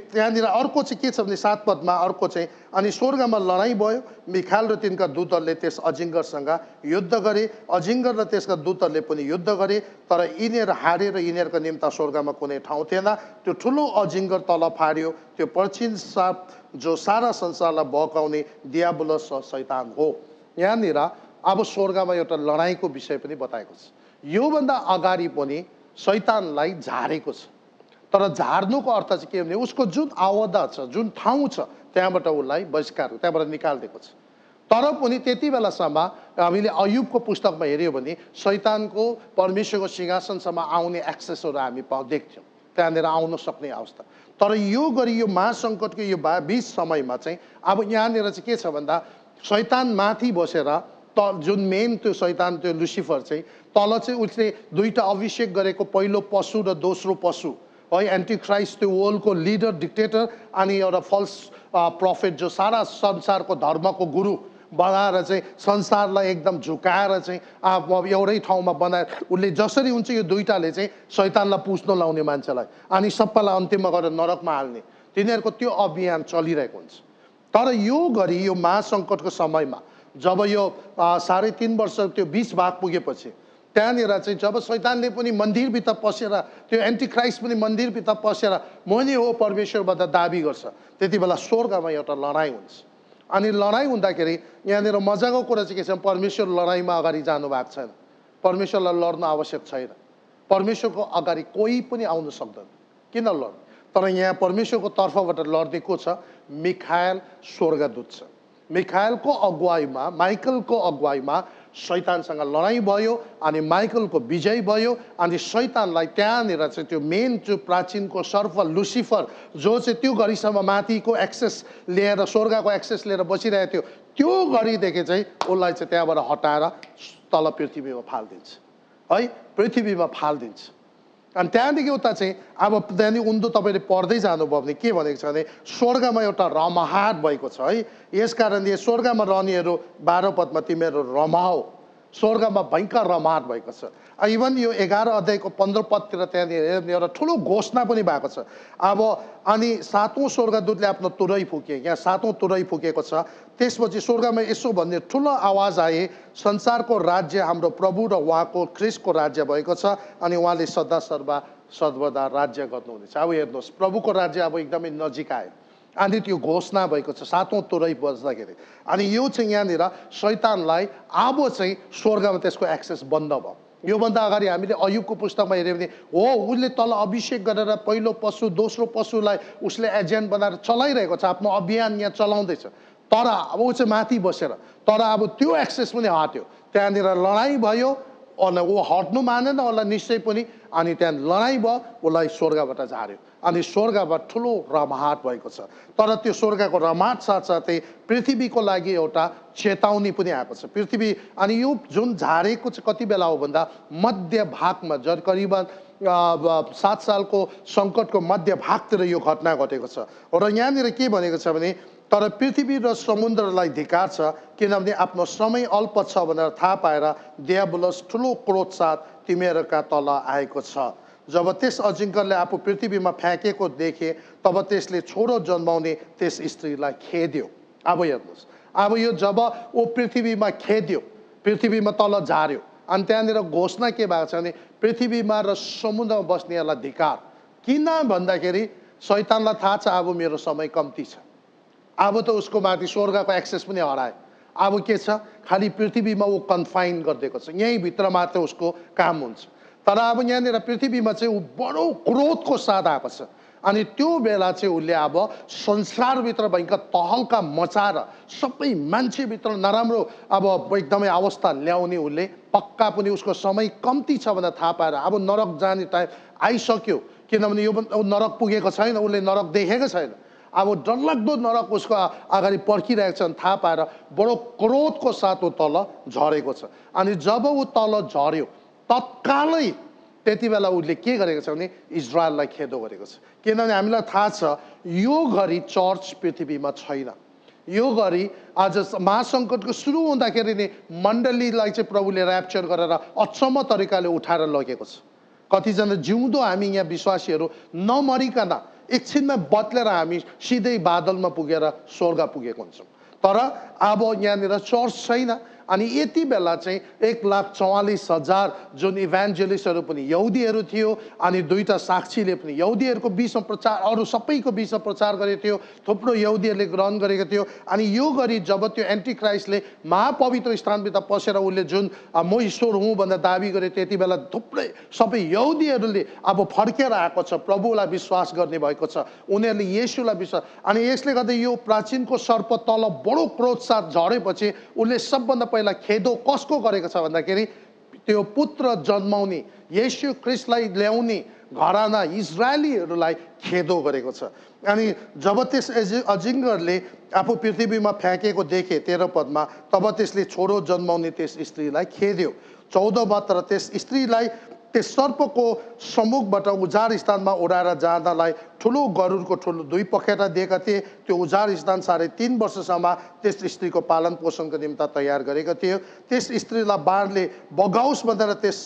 त्यहाँनिर अर्को चाहिँ के छ भने 7 पदमा अर्को चाहिँ अनि स्वर्गमा लडाइँ भयो, मिखाएल र तिनका दूतहरूले त्यस अजिङ्गरसँग युद्ध गरे, अजिङ्गर र त्यसका दूतहरूले पनि युद्ध गरे, तर यिनीहरू हारे र यिनीहरूको निम्ता स्वर्गमा कुनै ठाउँ थिएन। त्यो ठुलो अजिङ्गर तल फाड्यो, त्यो प्राचीन साप जो सारा संसारलाई बहकाउने दियाबुलस शैतान हो। यहाँनिर अब स्वर्गमा एउटा लडाइँको विषय पनि बताएको छ। योभन्दा अगाडि पनि शैतानलाई झारेको छ, तर झार्नुको अर्थ चाहिँ के भने उसको जुन आवदा छ, जुन ठाउँ छ, त्यहाँबाट उसलाई बहिष्कार, त्यहाँबाट निकालिदिएको छ। तर पनि त्यति बेलासम्म हामीले अयुबको पुस्तकमा हेऱ्यौँ भने शैतानको परमेश्वरको सिंहासनसम्म आउने एक्सेसहरू हामी देख्थ्यौँ, त्यहाँनिर आउन सक्ने अवस्था। तर यो गरी यो महासङ्कटको यो 20 समयमा चाहिँ अब यहाँनिर चाहिँ के छ भन्दा शैतान माथि बसेर जुन मेन त्यो शैतान त्यो लुसिफर चाहिँ तल चाहिँ उसले 2टा अभिषेक गरेको, पहिलो पशु र दोस्रो पशु है, एन्टी क्राइस्ट त्यो वर्ल्डको लिडर डिक्टेटर अनि एउटा फल्स प्रफेट जो सारा संसारको धर्मको गुरु बनाएर चाहिँ संसारलाई एकदम झुकाएर चाहिँ एउटै ठाउँमा बनाएर उसले जसरी हुन्छ यो 2टाले चाहिँ शैतानलाई पुज्न लाउने मान्छेलाई अनि सबैलाई अन्तिममा गएर नरकमा हाल्ने, तिनीहरूको त्यो अभियान चलिरहेको हुन्छ। तर यो गरी यो महासङ्कटको समयमा जब यो 3.5 वर्ष त्यो 20 भाग पुगेपछि त्यहाँनिर चाहिँ जब शैतानले पनि मन्दिरभित्र पसेर त्यो एन्टी क्राइस्ट पनि मन्दिरभित्र पसेर म नै हो परमेश्वरबाट दाबी गर्छ, त्यति बेला स्वर्गमा एउटा लडाइँ हुन्छ। अनि लडाइँ हुँदाखेरि यहाँनिर मजाको कुरा चाहिँ के छ, परमेश्वर लडाइँमा अगाडि जानु भएको छैन, परमेश्वरलाई लड्नु आवश्यक छैन, परमेश्वरको अगाडि कोही पनि आउन सक्दैन, किन लड्नु। तर यहाँ परमेश्वरको तर्फबाट लड्ने को छ, मिखाएल स्वर्गदूत छ। मिखाएलको अगुवाईमा, माइकलको अगुवाईमा शैतानसँग लडाइँ भयो अनि माइकलको विजय भयो अनि शैतानलाई त्यहाँनिर चाहिँ त्यो मेन जो प्राचीनको सर्फ लुसिफर जो चाहिँ त्यो घडीसम्म माथिको एक्सेस लिएर स्वर्गको एक्सेस लिएर बसिरहेको थियो, त्यो घडीदेखि चाहिँ उसलाई चाहिँ त्यहाँबाट हटाएर तल पृथ्वीमा फालिदिन्छ है, पृथ्वीमा फालिदिन्छ। अनि त्यहाँदेखि उता चाहिँ अब त्यहाँदेखि उन्दो तपाईँले पढ्दै जानुभयो भने के भनेको छ भने स्वर्गमा एउटा रमाहाट भएको छ है, यस कारणले स्वर्गमा रहनेहरू 12 पदमा तिमीहरू रमाओ स्वर्गमा भयङ्कर रमाट भएको छ। इभन यो 11 अध्यायको 15 पदतिर त्यहाँनिर एउटा ठुलो घोषणा पनि भएको छ। अब अनि 7औं स्वर्गदूतले आफ्नो तुरै फुके, यहाँ 7औं तुरै फुकेको छ। त्यसपछि स्वर्गमा यसो भन्ने ठुलो आवाज आए, संसारको राज्य हाम्रो प्रभु र उहाँको ख्रिस्टको राज्य भएको छ अनि उहाँले सदा सर्वदा राज्य गर्नुहुनेछ। अब हेर्नुहोस्, प्रभुको राज्य अब एकदमै नजिक आयो अनि त्यो घोषणा भएको छ 7औं तुरै बज्दाखेरि। अनि यो चाहिँ यहाँनिर शैतानलाई अब चाहिँ स्वर्गमा त्यसको एक्सेस बन्द भयो। योभन्दा अगाडि हामीले अयुबको पुस्तकमा हेऱ्यौँ भने हो, उसले तल अभिषेक गरेर पहिलो पशु दोस्रो पशुलाई उसले एजेन्ट बनाएर चलाइरहेको छ, आफ्नो अभियान यहाँ चलाउँदैछ। तर अब ऊ चाहिँ माथि बसेर, तर अब त्यो एक्सेस पनि हट्यो। त्यहाँनिर लडाइँ भयो अनि ऊ हट्नु मानेन, उसलाई निश्चय पनि। अनि त्यहाँ लडाइँ भयो, उसलाई स्वर्गबाट झार्यो अनि स्वर्गबाट ठुलो रमाहट भएको छ। तर त्यो स्वर्गको रमाहट साथसाथै पृथ्वीको लागि एउटा चेतावनी पनि आएको छ। पृथ्वी अनि यो जुन झारेको चाहिँ कति बेला हो भन्दा मध्य भागमा, करिबन 7 सालको सङ्कटको मध्य भागतिर यो घटना घटेको छ। र यहाँनिर के भनेको छ भने तर पृथ्वी र समुद्रलाई धिक्कार छ, किनभने आफ्नो समय अल्प छ भनेर थाहा पाएर दियाबुलस ठुलो क्रोध साथ तिमीहरूका तल आएको छ। जब त्यस अजिङ्गरले आफू पृथ्वीमा फ्याँकेको देखे तब त्यसले छोरो जन्माउने त्यस स्त्रीलाई खेद्यो। अब हेर्नुहोस्, अब यो जब ऊ पृथ्वीमा खेद्यो, पृथ्वीमा तल झार्यो अनि त्यहाँनिर घोषणा के भएको छ भने पृथ्वीमा र समुद्रमा बस्नेहरूलाई धिक्कार। किन भन्दाखेरि शैतानलाई थाहा छ अब मेरो समय कम्ती छ। अब त उसको माथि स्वर्गको एक्सेस पनि हरायो। अब के छ, खालि पृथ्वीमा ऊ कन्फाइन गरिदिएको छ, यहीँ भित्र मात्र उसको काम हुन्छ। तर अब यहाँनिर पृथ्वीमा चाहिँ ऊ बडो क्रोधको साथ आएको छ। अनि त्यो बेला चाहिँ उसले अब संसारभित्र भयङ्कर तहल्का मचाएर सबै मान्छेभित्र नराम्रो अब एकदमै अवस्था ल्याउने उसले पक्का पनि उसको समय कम्ती छ भनेर थाहा पाएर अब नरक जाने टाइम आइसक्यो। किनभने यो नरक पुगेको छैन, उसले नरक देखेको छैन। अब डरलाग्दो नरक उसको अगाडि पर्खिरहेको छ थाहा पाएर बडो क्रोधको साथ ऊ तल झरेको छ। अनि जब ऊ तल झर्यो तत्कालै त्यति बेला उसले के गरेको छ भने इजरायललाई खेदो गरेको छ। किनभने हामीलाई थाहा छ यो घडी चर्च पृथ्वीमा छैन। यो घडी आज महासङ्कटको सुरु हुँदाखेरि नै मण्डलीलाई चाहिँ प्रभुले ऱ्याप्चर गरेर अचम्म तरिकाले उठाएर लगेको छ। कतिजना जिउँदो हामी यहाँ विश्वासीहरू नमरिकन एकछिनमा बदलेर हामी सिधै बादलमा पुगेर स्वर्ग पुगेको हुन्छौँ। तर अब यहाँनिर चर्च छैन। अनि यति बेला चाहिँ 1,44,000 जुन इभान्जेलिस्टहरू पनि यहुदीहरू थियो अनि दुईटा साक्षीले पनि यहुदीहरूको बिचमा प्रचार, अरू सबैको बिचमा प्रचार गरेको थियो। थुप्रो यहुदीहरूले ग्रहण गरेको थियो। अनि यो गरी जब त्यो एन्टी क्राइस्टले महापवित्र स्थानभित्र पसेर उसले जुन म ईश्वर हुँ भनेर दाबी गरे, त्यति बेला थुप्रै सबै यहुदीहरूले अब फर्केर आएको छ, प्रभुलाई विश्वास गर्ने भएको छ, उनीहरूले येशूलाई विश्वास। अनि यसले गर्दा यो प्राचीनको सर्प तल बडो क्रोध साथ झरेपछि उसले सबभन्दा पहिला खेदो कसको गरेको छ भन्दाखेरि त्यो पुत्र जन्माउने येशू ख्रिस्टलाई ल्याउने घराना इजरायलीहरूलाई खेदो गरेको छ। अनि जब त्यस अजिङ्गरले आफू पृथ्वीमा फ्याँकेको देखे 13 पदमा, तब त्यसले छोरो जन्माउने त्यस स्त्रीलाई खेद्यो। 14 मात्र त्यस स्त्रीलाई त्यस सर्पको सम्मुखबाट उजाड स्थानमा उडाएर जाँदालाई ठुलो गरुडको ठुलो 2 पखेटा दिएका थिए। त्यो उजाड स्थान 3.5 वर्षसम्म त्यस स्त्रीको पालन पोषणको निम्ति तयार गरेको थियो। त्यस स्त्रीलाई बाणले बगाओस् भनेर त्यस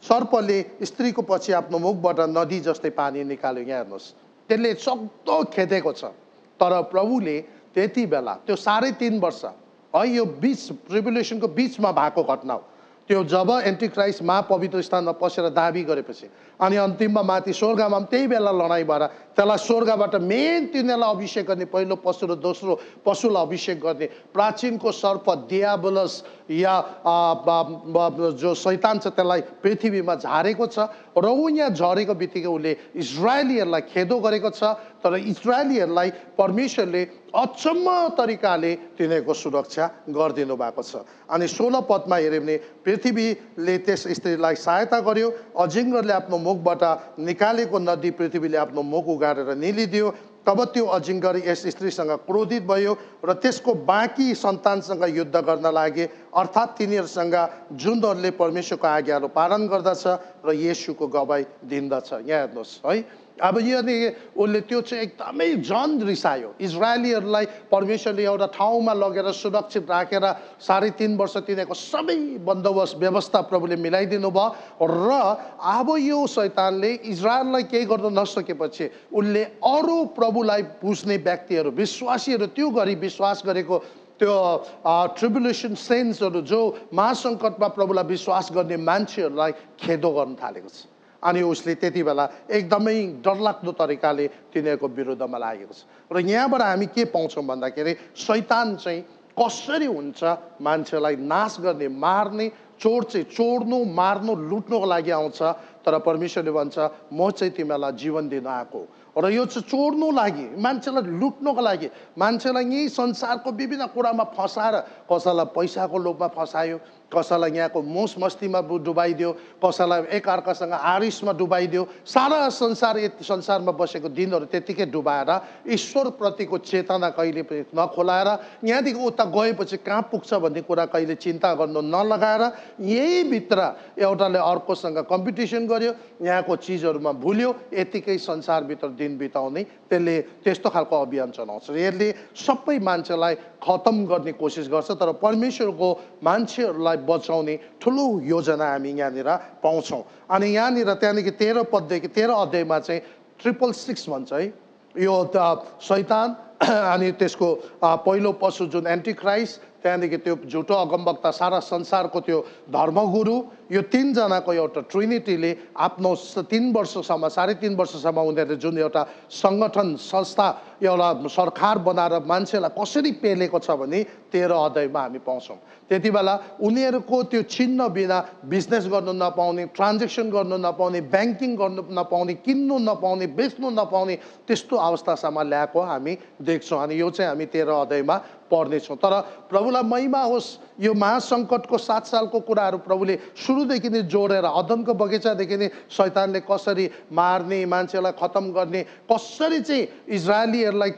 सर्पले स्त्रीको पछि आफ्नो मुखबाट नदी जस्तै पानी निकाल्यो। यहाँ हेर्नुहोस्, त्यसले सक्दो खेदेको छ। तर प्रभुले त्यति बेला त्यो 3.5 वर्ष है, यो बिच ट्रिब्युलेसनको बिचमा भएको घटना हो। त्यो जब एन्टिक्राइस्ट महापवित्र स्थानमा पसेर दाबी गरेपछि अनि अन्तिममा माथि स्वर्गमा त्यही बेला लडाइँ भएर त्यसलाई स्वर्गबाट मेन तिनीहरूलाई अभिषेक गर्ने, पहिलो पशु र दोस्रो पशुलाई अभिषेक गर्ने प्राचीनको सर्प दियाबलस या जो शैतान छ त्यसलाई पृथ्वीमा झारेको छ। र ऊ यहाँ झरेको बित्तिकै उसले इजरायलीहरूलाई खेदो गरेको छ। तर इजरायलीहरूलाई परमेश्वरले अचम्म तरिकाले तिनीहरूको सुरक्षा गरिदिनु भएको छ। अनि 16 पदमा हेऱ्यो भने पृथ्वीले त्यस स्त्रीलाई सहायता गर्यो। अजिङ्गरले आफ्नो मुखबाट निकालेको नदी पृथ्वीले आफ्नो मुख उगारेर निलिदियो। तब त्यो अजिङ्गर यस स्त्रीसँग क्रोधित भयो र त्यसको बाँकी सन्तानसँग युद्ध गर्न लागे, अर्थात् तिनीहरूसँग जुनहरूले परमेश्वरको आज्ञाहरू पालन गर्दछ र येशूको गवाई दिन्दछ। यहाँ हेर्नुहोस् है, अब यो नि उसले त्यो चाहिँ एकदमै झन् रिसायो। इजरायलीहरूलाई परमेश्वरले एउटा ठाउँमा लगेर सुरक्षित राखेर 3.5 वर्ष तिनीहरूको सबै बन्दोबस्त व्यवस्था प्रभुले मिलाइदिनु भयो र अब यो शैतानले इजरायललाई केही गर्न नसकेपछि उसले अरू प्रभुलाई पुज्ने व्यक्तिहरू विश्वासीहरू त्यो गरी विश्वास गरेको त्यो ट्रिबुलेसन सेन्सहरू जो महासङ्कटमा प्रभुलाई विश्वास गर्ने मान्छेहरूलाई खेदो गर्न थालेको छ। अनि उसले त्यति बेला एकदमै डरलाग्दो तरिकाले तिनीहरूको विरुद्धमा लागेको छ। र यहाँबाट हामी के पाउँछौँ भन्दाखेरि शैतान चाहिँ कसरी हुन्छ मान्छेलाई नाश गर्ने मार्ने चोर्नु मार्नु लुट्नुको लागि आउँछ। तर परमेश्वरले भन्छ म चाहिँ तिमीलाई जीवन दिन आएको र यो चाहिँ चोर्नु लागि मान्छेलाई लुट्नुको लागि मान्छेलाई यही संसारको विभिन्न कुरामा फसाएर कसैलाई पैसाको लोभमा फसायो, कसैलाई यहाँको मोस मस्तीमा डुबाइदियो, कसैलाई एकअर्कासँग आरिसमा डुबाइदियो। सारा संसारमा बसेको दिनहरू त्यतिकै डुबाएर ईश्वरप्रतिको चेतना कहिले पनि नखोलाएर यहाँदेखि उता गएपछि कहाँ पुग्छ भन्ने कुरा कहिले चिन्ता गर्नु नलगाएर यही भित्र एउटाले अर्कोसँग कम्पिटिसन गर्यो, यहाँको चिजहरूमा भुल्यो, यतिकै संसारभित्र दिन बिताउने त्यसले त्यस्तो खालको अभियान चलाउँछ। यसले सबै मान्छेलाई खतम गर्ने कोसिस गर्छ। तर परमेश्वरको मान्छेहरूलाई बचाउने ठुलो योजना हामी यहाँनिर पाउँछौँ। अनि यहाँनिर त्यहाँदेखि 13 पददेखि 13 अध्यायमा चाहिँ 666 भन्छ है यो शैतान अनि त्यसको पहिलो पशु जुन एन्टिक्राइस्ट, त्यहाँदेखि त्यो झुटो अगमवक्ता सारा संसारको त्यो धर्मगुरु, यो तीनजनाको एउटा ट्रिनिटीले आफ्नो 3 वर्षसम्म 3.5 वर्षसम्म उनीहरूले जुन एउटा सङ्गठन संस्था एउटा सरकार बनाएर मान्छेलाई कसरी पेलेको छ भने 13 अध्यायमा हामी पाउँछौँ। त्यति बेला उनीहरूको त्यो चिन्ह बिना बिजनेस गर्नु नपाउने, ट्रान्जेक्सन गर्नु नपाउने, ब्याङ्किङ गर्नु नपाउने, किन्नु नपाउने, बेच्नु नपाउने त्यस्तो अवस्थासम्म ल्याएको हामी देख्छौँ। अनि यो चाहिँ हामी 13 अध्यायमा पढ्नेछौँ। तर प्रभुलाई महिमा होस्, यो महासङ्कटको 7 सालको कुराहरू प्रभुले सुरुदेखि नै जोडेर अदनको बगैँचादेखि नै शैतानले कसरी मार्ने, मान्छेलाई खतम गर्ने, कसरी चाहिँ इजरायलीहरूलाई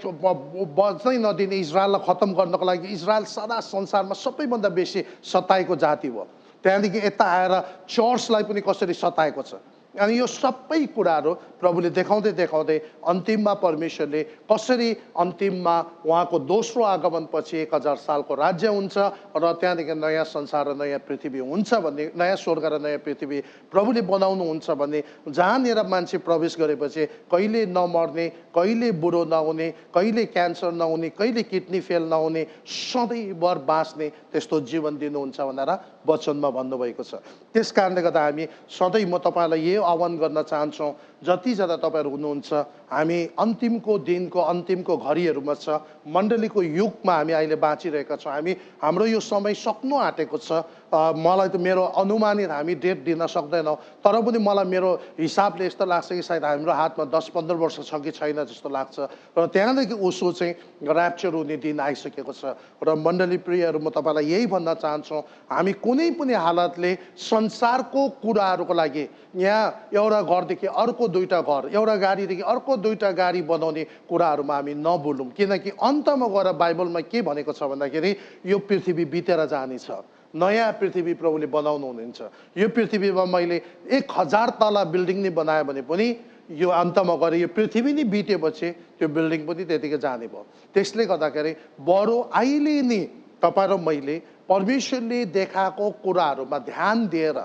बच्नै नदिने, इजरायललाई खतम गर्नको लागि इजरायल सारा संसारमा सबैभन्दा बेसी सताएको जाति हो। त्यहाँदेखि यता आएर चर्चलाई पनि कसरी सताएको छ। अनि यो सबै कुराहरू प्रभुले देखाउँदै देखाउँदै अन्तिममा परमेश्वरले कसरी अन्तिममा उहाँको दोस्रो आगमनपछि 1000 सालको राज्य हुन्छ र त्यहाँदेखि नयाँ संसार र नयाँ पृथ्वी हुन्छ भन्ने, नयाँ स्वर्ग र नयाँ पृथ्वी प्रभुले बनाउनुहुन्छ भन्ने, जहाँनिर मान्छे प्रवेश गरेपछि कहिले नमर्ने, कहिले बुढो नहुने, कहिले क्यान्सर नहुने, कहिले किडनी फेल नहुने, सधैँभर बाँच्ने त्यस्तो जीवन दिनुहुन्छ भनेर वचनमा भन्नुभएको छ। त्यस कारणले गर्दा हामी सधैँ म तपाईँलाई यही आह्वान गर्न चाहन्छौँ, जतिजना तपाईँहरू हुनुहुन्छ हामी अन्तिमको दिनको अन्तिमको घडीहरूमा छ, मण्डलीको युगमा हामी अहिले बाँचिरहेका छौँ। हाम्रो यो समय सक्नु आँटेको छ। मलाई त मेरो अनुमानित हामी डेट दिन सक्दैनौँ, तर पनि मलाई मेरो हिसाबले यस्तो लाग्छ कि सायद हाम्रो हातमा 10-15 वर्ष छ कि छैन जस्तो लाग्छ। र त्यहाँदेखि उसो चाहिँ ऱ्याप्चर हुने दिन आइसकेको छ। र मण्डली प्रियहरू, म तपाईँलाई यही भन्न चाहन्छौँ, हामी कुनै पनि हालतले संसारको कुराहरूको लागि यहाँ एउटा घरदेखि अर्को 2टा घर, एउटा गाडीदेखि अर्को 2टा गाडी बनाउने कुराहरूमा हामी नभुलौँ। किनकि अन्तमा गएर बाइबलमा के भनेको छ भन्दाखेरि यो पृथ्वी बितेर जानेछ, नयाँ पृथ्वी प्रभुले बनाउनु हुनुहुन्छ। यो पृथ्वीमा मैले 1000 तला बिल्डिङ नै बनायो भने पनि यो अन्तमा गएर यो पृथ्वी नै बितेपछि त्यो बिल्डिङ पनि त्यतिकै जाने भयो। त्यसले गर्दाखेरि बरु अहिले नै तपाईँ र मैले परमेश्वरले देखाएको कुराहरूमा ध्यान दिएर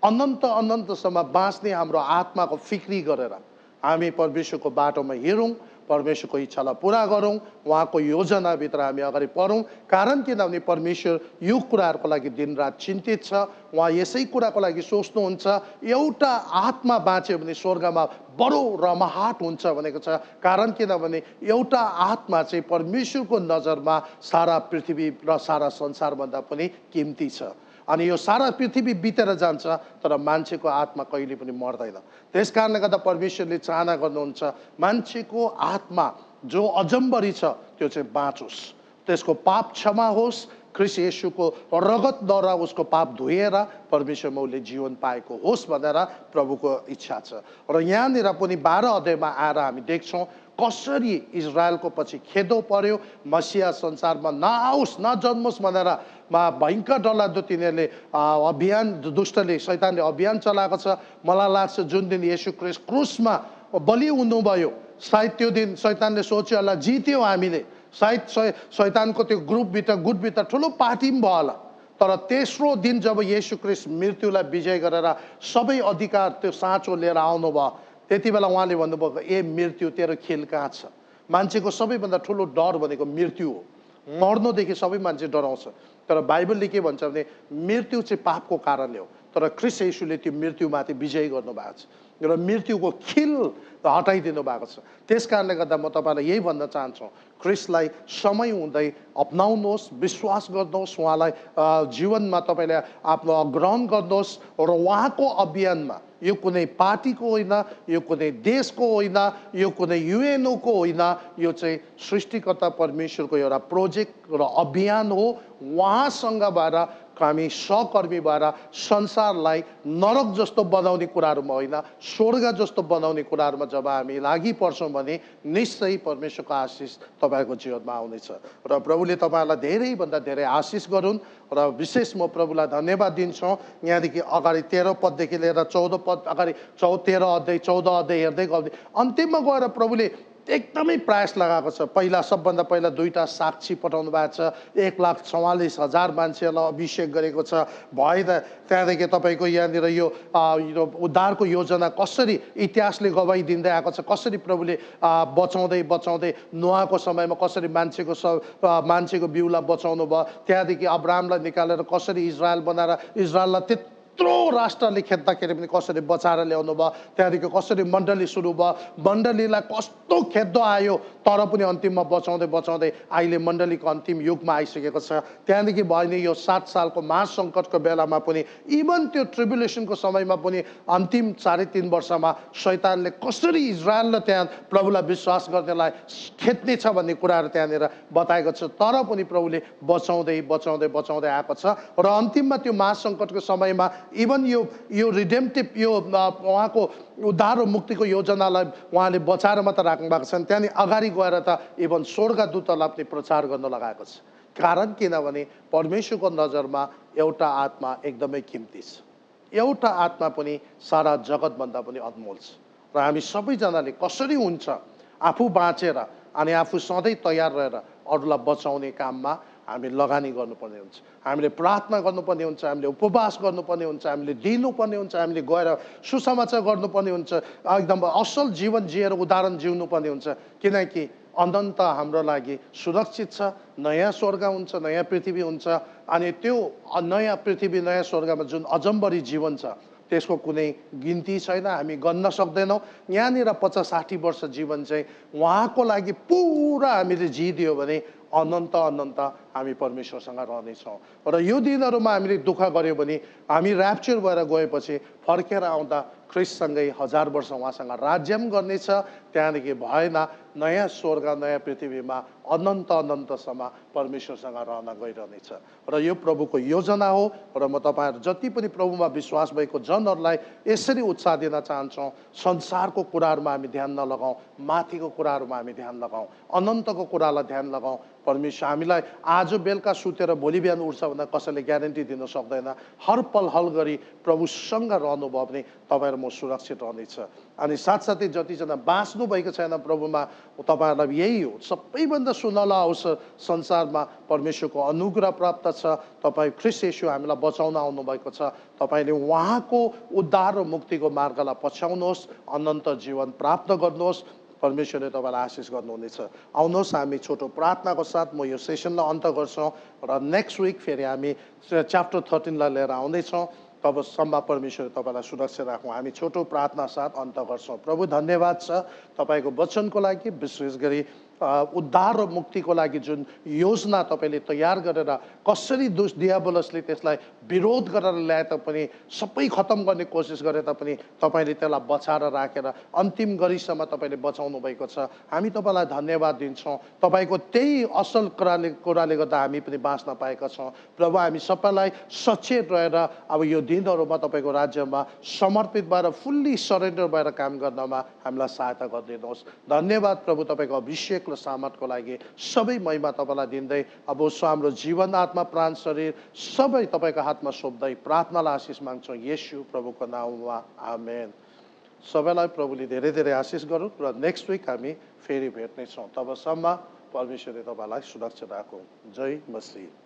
अनन्तसम्म बाँच्ने हाम्रो आत्माको फिक्री गरेर हामी परमेश्वरको बाटोमा हिँडौँ, परमेश्वरको इच्छालाई पुरा गरौँ, उहाँको योजनाभित्र हामी अगाडि बढौँ। कारण किनभने परमेश्वर यो कुराहरूको लागि दिनरात चिन्तित छ। उहाँ यसै कुराको लागि सोच्नुहुन्छ, एउटा आत्मा बाँच्यो भने स्वर्गमा बडो रमाहाट हुन्छ भनेको छ। कारण किनभने एउटा आत्मा चाहिँ परमेश्वरको नजरमा सारा पृथ्वी र सारा संसारभन्दा पनि किम्ती छ। अनि यो सारा पृथ्वी बितेर जान्छ, तर मान्छेको आत्मा कहिले पनि मर्दैन। त्यस कारणले गर्दा परमेश्वरले चाहना गर्नुहुन्छ मान्छेको आत्मा जो अजम्बरी छ त्यो चाहिँ बाँचोस्, त्यसको पाप क्षमा होस्, ख्रीष्ट येशूको रगतद्वारा उसको पाप धोएर परमेश्वरमा उसले जीवन पाएको होस् भनेर प्रभुको इच्छा छ। र यहाँनिर पनि 12 अध्यायमा आएर हामी देख्छौँ कसरी इजरायलको पछि खेदो पर्यो, मसिहा संसारमा नआओस् नजन्मोस् भनेर भयङ्कर डरलाग्दो तिनीहरूले अभियान, दुष्टले शैतानले अभियान चलाएको छ। मलाई लाग्छ जुन दिन येशू ख्रीष्ट क्रुसमा बलि हुनुभयो। सायद त्यो दिन शैतानले सोच्यो होला जित्यो हामीले, सायद शैतानको त्यो ग्रुपभित्र गुटभित्र ठुलो पार्टी पनि भयो होला। तर तेस्रो दिन जब येशू ख्रीष्ट मृत्युलाई विजय गरेर सबै अधिकार त्यो साँचो लिएर आउनुभयो, त्यति बेला उहाँले भन्नुभयो, ए मृत्यु तेरो खेल कहाँ छ। मान्छेको सबैभन्दा ठुलो डर भनेको मृत्यु हो। मर्नुदेखि सबै मान्छे डराउँछ, तर बाइबलले के भन्छ भने मृत्यु चाहिँ पापको कारणले हो, तर ख्रीष्ट येशूले त्यो मृत्युमाथि विजय गर्नुभएको छ र मृत्युको खिल हटाइदिनु भएको छ। त्यस कारणले गर्दा म तपाईँलाई यही भन्न चाहन्छु, ख्रीष्टलाई समय हुँदै अपनाउनुहोस्, विश्वास गर्नुहोस्, उहाँलाई जीवनमा तपाईँले आफ्नो ग्रहण गर्नुहोस् र उहाँको अभियानमा यो कुनै पार्टीको होइन, यो कुनै देशको होइन, यो कुनै युएनओको होइन, यो चाहिँ सृष्टिकर्ता परमेश्वरको एउटा प्रोजेक्ट र अभियान हो। उहाँसँग भएर हामी सहकर्मी भएर संसारलाई नरक जस्तो बनाउने कुराहरूमा होइन, स्वर्ग जस्तो बनाउने कुराहरूमा जब हामी लागि पर्छौँ भने निश्चय परमेश्वरको आशिष तपाईँको जीवनमा आउनेछ। र प्रभुले तपाईँहरूलाई धेरैभन्दा धेरै आशिष गरून्। र विशेष म प्रभुलाई धन्यवाद दिन्छौँ। यहाँदेखि अगाडि 13 पददेखि लिएर 14 पद अगाडि 13 अध्याय 14 अध्याय हेर्दै गयो, अन्तिममा गएर प्रभुले एकदमै प्रयास लगाएको छ। पहिला सबभन्दा पहिला 2टा साक्षी पठाउनु भएको छ, 1,44,000 मान्छेहरूलाई अभिषेक गरेको छ भएन। त्यहाँदेखि तपाईँको यहाँनिर यो उद्धारको योजना कसरी इतिहासले गवाई दिँदै आएको छ, कसरी प्रभुले बचाउँदै बचाउँदै नोआको समयमा कसरी मान्छेको बिउलाई बचाउनु भयो, त्यहाँदेखि अब्राहमलाई निकालेर कसरी इजरायल बनाएर इजरायललाई यत्रो राष्ट्रले खेद्दाखेरि पनि कसरी बचाएर ल्याउनु भयो, त्यहाँदेखि कसरी मण्डली सुरु भयो, मण्डलीलाई कस्तो खेद्दो आयो तर पनि अन्तिममा बचाउँदै बचाउँदै अहिले मण्डलीको अन्तिम युगमा आइसकेको छ। त्यहाँदेखि भयो नि यो 7 सालको महासङ्कटको बेलामा पनि, इभन त्यो ट्रिब्युलेसनको समयमा पनि अन्तिम 3.5 वर्षमा शैतानले कसरी इजरायलले त्यहाँ प्रभुलाई विश्वास गर्नेलाई खेद्नेछ भन्ने कुराहरू त्यहाँनिर बताएको छ। तर पनि प्रभुले बचाउँदै बचाउँदै बचाउँदै आएको छ र अन्तिममा त्यो महासङ्कटको समयमा इभन यो रिडेम्टिभ यो उहाँको उद्धार र मुक्तिको योजनालाई उहाँले बचाएर मात्र राख्नु भएको छ। त्यहाँदेखि अगाडि गएर त इभन स्वर्गदूतहरूलाई पनि प्रचार गर्न लगाएको छ। कारण किनभने परमेश्वरको नजरमा एउटा आत्मा एकदमै कीमती छ, एउटा आत्मा पनि सारा जगतभन्दा पनि अनमोल छ। र हामी सबैजनाले कसरी हुन्छ आफू बाँचेर अनि आफू सधैँ तयार रहेर अरूलाई बचाउने काममा हामी लगानी गर्नुपर्ने हुन्छ, हामीले प्रार्थना गर्नुपर्ने हुन्छ, हामीले उपवास गर्नुपर्ने हुन्छ, हामीले दिनुपर्ने हुन्छ, हामीले गएर सुसमाचार गर्नुपर्ने हुन्छ, एकदम असल जीवन जिएर उदाहरण जिउनुपर्ने हुन्छ। किनकि अनन्त हाम्रो लागि सुरक्षित छ, नयाँ स्वर्ग हुन्छ, नयाँ पृथ्वी हुन्छ। अनि त्यो नयाँ पृथ्वी नयाँ स्वर्गमा जुन अजम्बरी जीवन छ त्यसको कुनै गिन्ती छैन, हामी गन्न सक्दैनौँ। यहाँनिर 50-60 वर्ष जीवन चाहिँ उहाँको लागि पुरा हामीले जिदियो भने अनन्त अनन्त हामी परमेश्वरसँग रहनेछौँ। र यो दिनहरूमा हामीले दुःख गऱ्यो भने हामी ऱ्याप्चर भएर गएपछि फर्केर आउँदा ख्रीष्टसँगै 1000 वर्ष उहाँसँग राज्य पनि गर्नेछ। त्यहाँदेखि भएन नयाँ स्वर्ग नयाँ पृथ्वीमा अनन्त अनन्तसम्म परमेश्वरसँग रहन गइरहनेछ। र यो प्रभुको योजना हो र म तपाईँहरू जति पनि प्रभुमा विश्वास भएको जनहरूलाई यसरी उत्साह दिन चाहन्छौँ, संसारको कुराहरूमा हामी ध्यान नलगाउँ, माथिको कुराहरूमा हामी ध्यान लगाउँ, अनन्तको कुरालाई ध्यान लगाउँ। परमेश्वर हामीलाई आज बेलुका सुतेर भोलि बिहान उठ्छ भन्दा कसैले ग्यारेन्टी दिन सक्दैन। हर पल हल गरी प्रभुसँग रहनुभयो भने तपाईँहरू म सुरक्षित रहनेछ। अनि साथसाथै जतिजना बाँच्नु भएको छैन प्रभुमा, तपाईँहरूलाई यही हो, सबैभन्दा सुनला अवसर संसारमा परमेश्वरको अनुग्रह प्राप्त छ। तपाईँ ख्रीष्ट येशू हामीलाई बचाउन आउनुभएको छ। तपाईँले उहाँको उद्धार र मुक्तिको मार्गलाई पछ्याउनुहोस्, अनन्त जीवन प्राप्त गर्नुहोस्। परमेश्वरले तपाईँलाई आशिष गर्नुहुनेछ। आउनुहोस् हामी छोटो प्रार्थनाको साथ म यो सेसनलाई अन्त गर्छौँ र नेक्स्ट विक फेरि हामी च्याप्टर 13 लिएर आउँदैछौँ। तबसम्म परमेश्वरले तपाईँलाई सुरक्षित राखौँ। हामी छोटो प्रार्थना साथ अन्त गर्छौँ। प्रभु धन्यवाद छ तपाईँको वचनको लागि, विशेष गरी उद्धार र मुक्तिको लागि जुन योजना तपाईँले तयार गरेर कसरी डियाबोलसले त्यसलाई विरोध गरेर ल्याए तापनि, सबै खत्तम गर्ने कोसिस गरे तापनि तपाईँले त्यसलाई बचाएर राखेर अन्तिम गरीसम्म तपाईँले बचाउनु भएको छ। हामी तपाईँलाई धन्यवाद दिन्छौँ। तपाईँको त्यही असल कुराले गर्दा हामी पनि बाँच्न पाएका छौँ। प्रभु हामी सबैलाई सचेत रहेर अब यो दिनहरूमा तपाईँको राज्यमा समर्पित भएर फुल्ली सरेन्डर भएर काम गर्नमा हामीलाई सहायता गरिदिनुहोस्। धन्यवाद प्रभु तपाईँको अभिषेक र सामर्थको लागि। सबै महिमा तपाईँलाई दिँदै अब हाम्रो जीवन आत्मा प्राण शरीर सबै तपाईँको हातमा सोध्दै प्रार्थनालाई आशिष माग्छौँ येशू प्रभुको नाममा, आमेन। सबैलाई प्रभुले धेरै धेरै आशिष गरून् र नेक्स्ट विक हामी फेरि भेट्नेछौँ। तबसम्म परमेश्वरले तपाईँलाई सुरक्षा राखौँ। जय मसीह।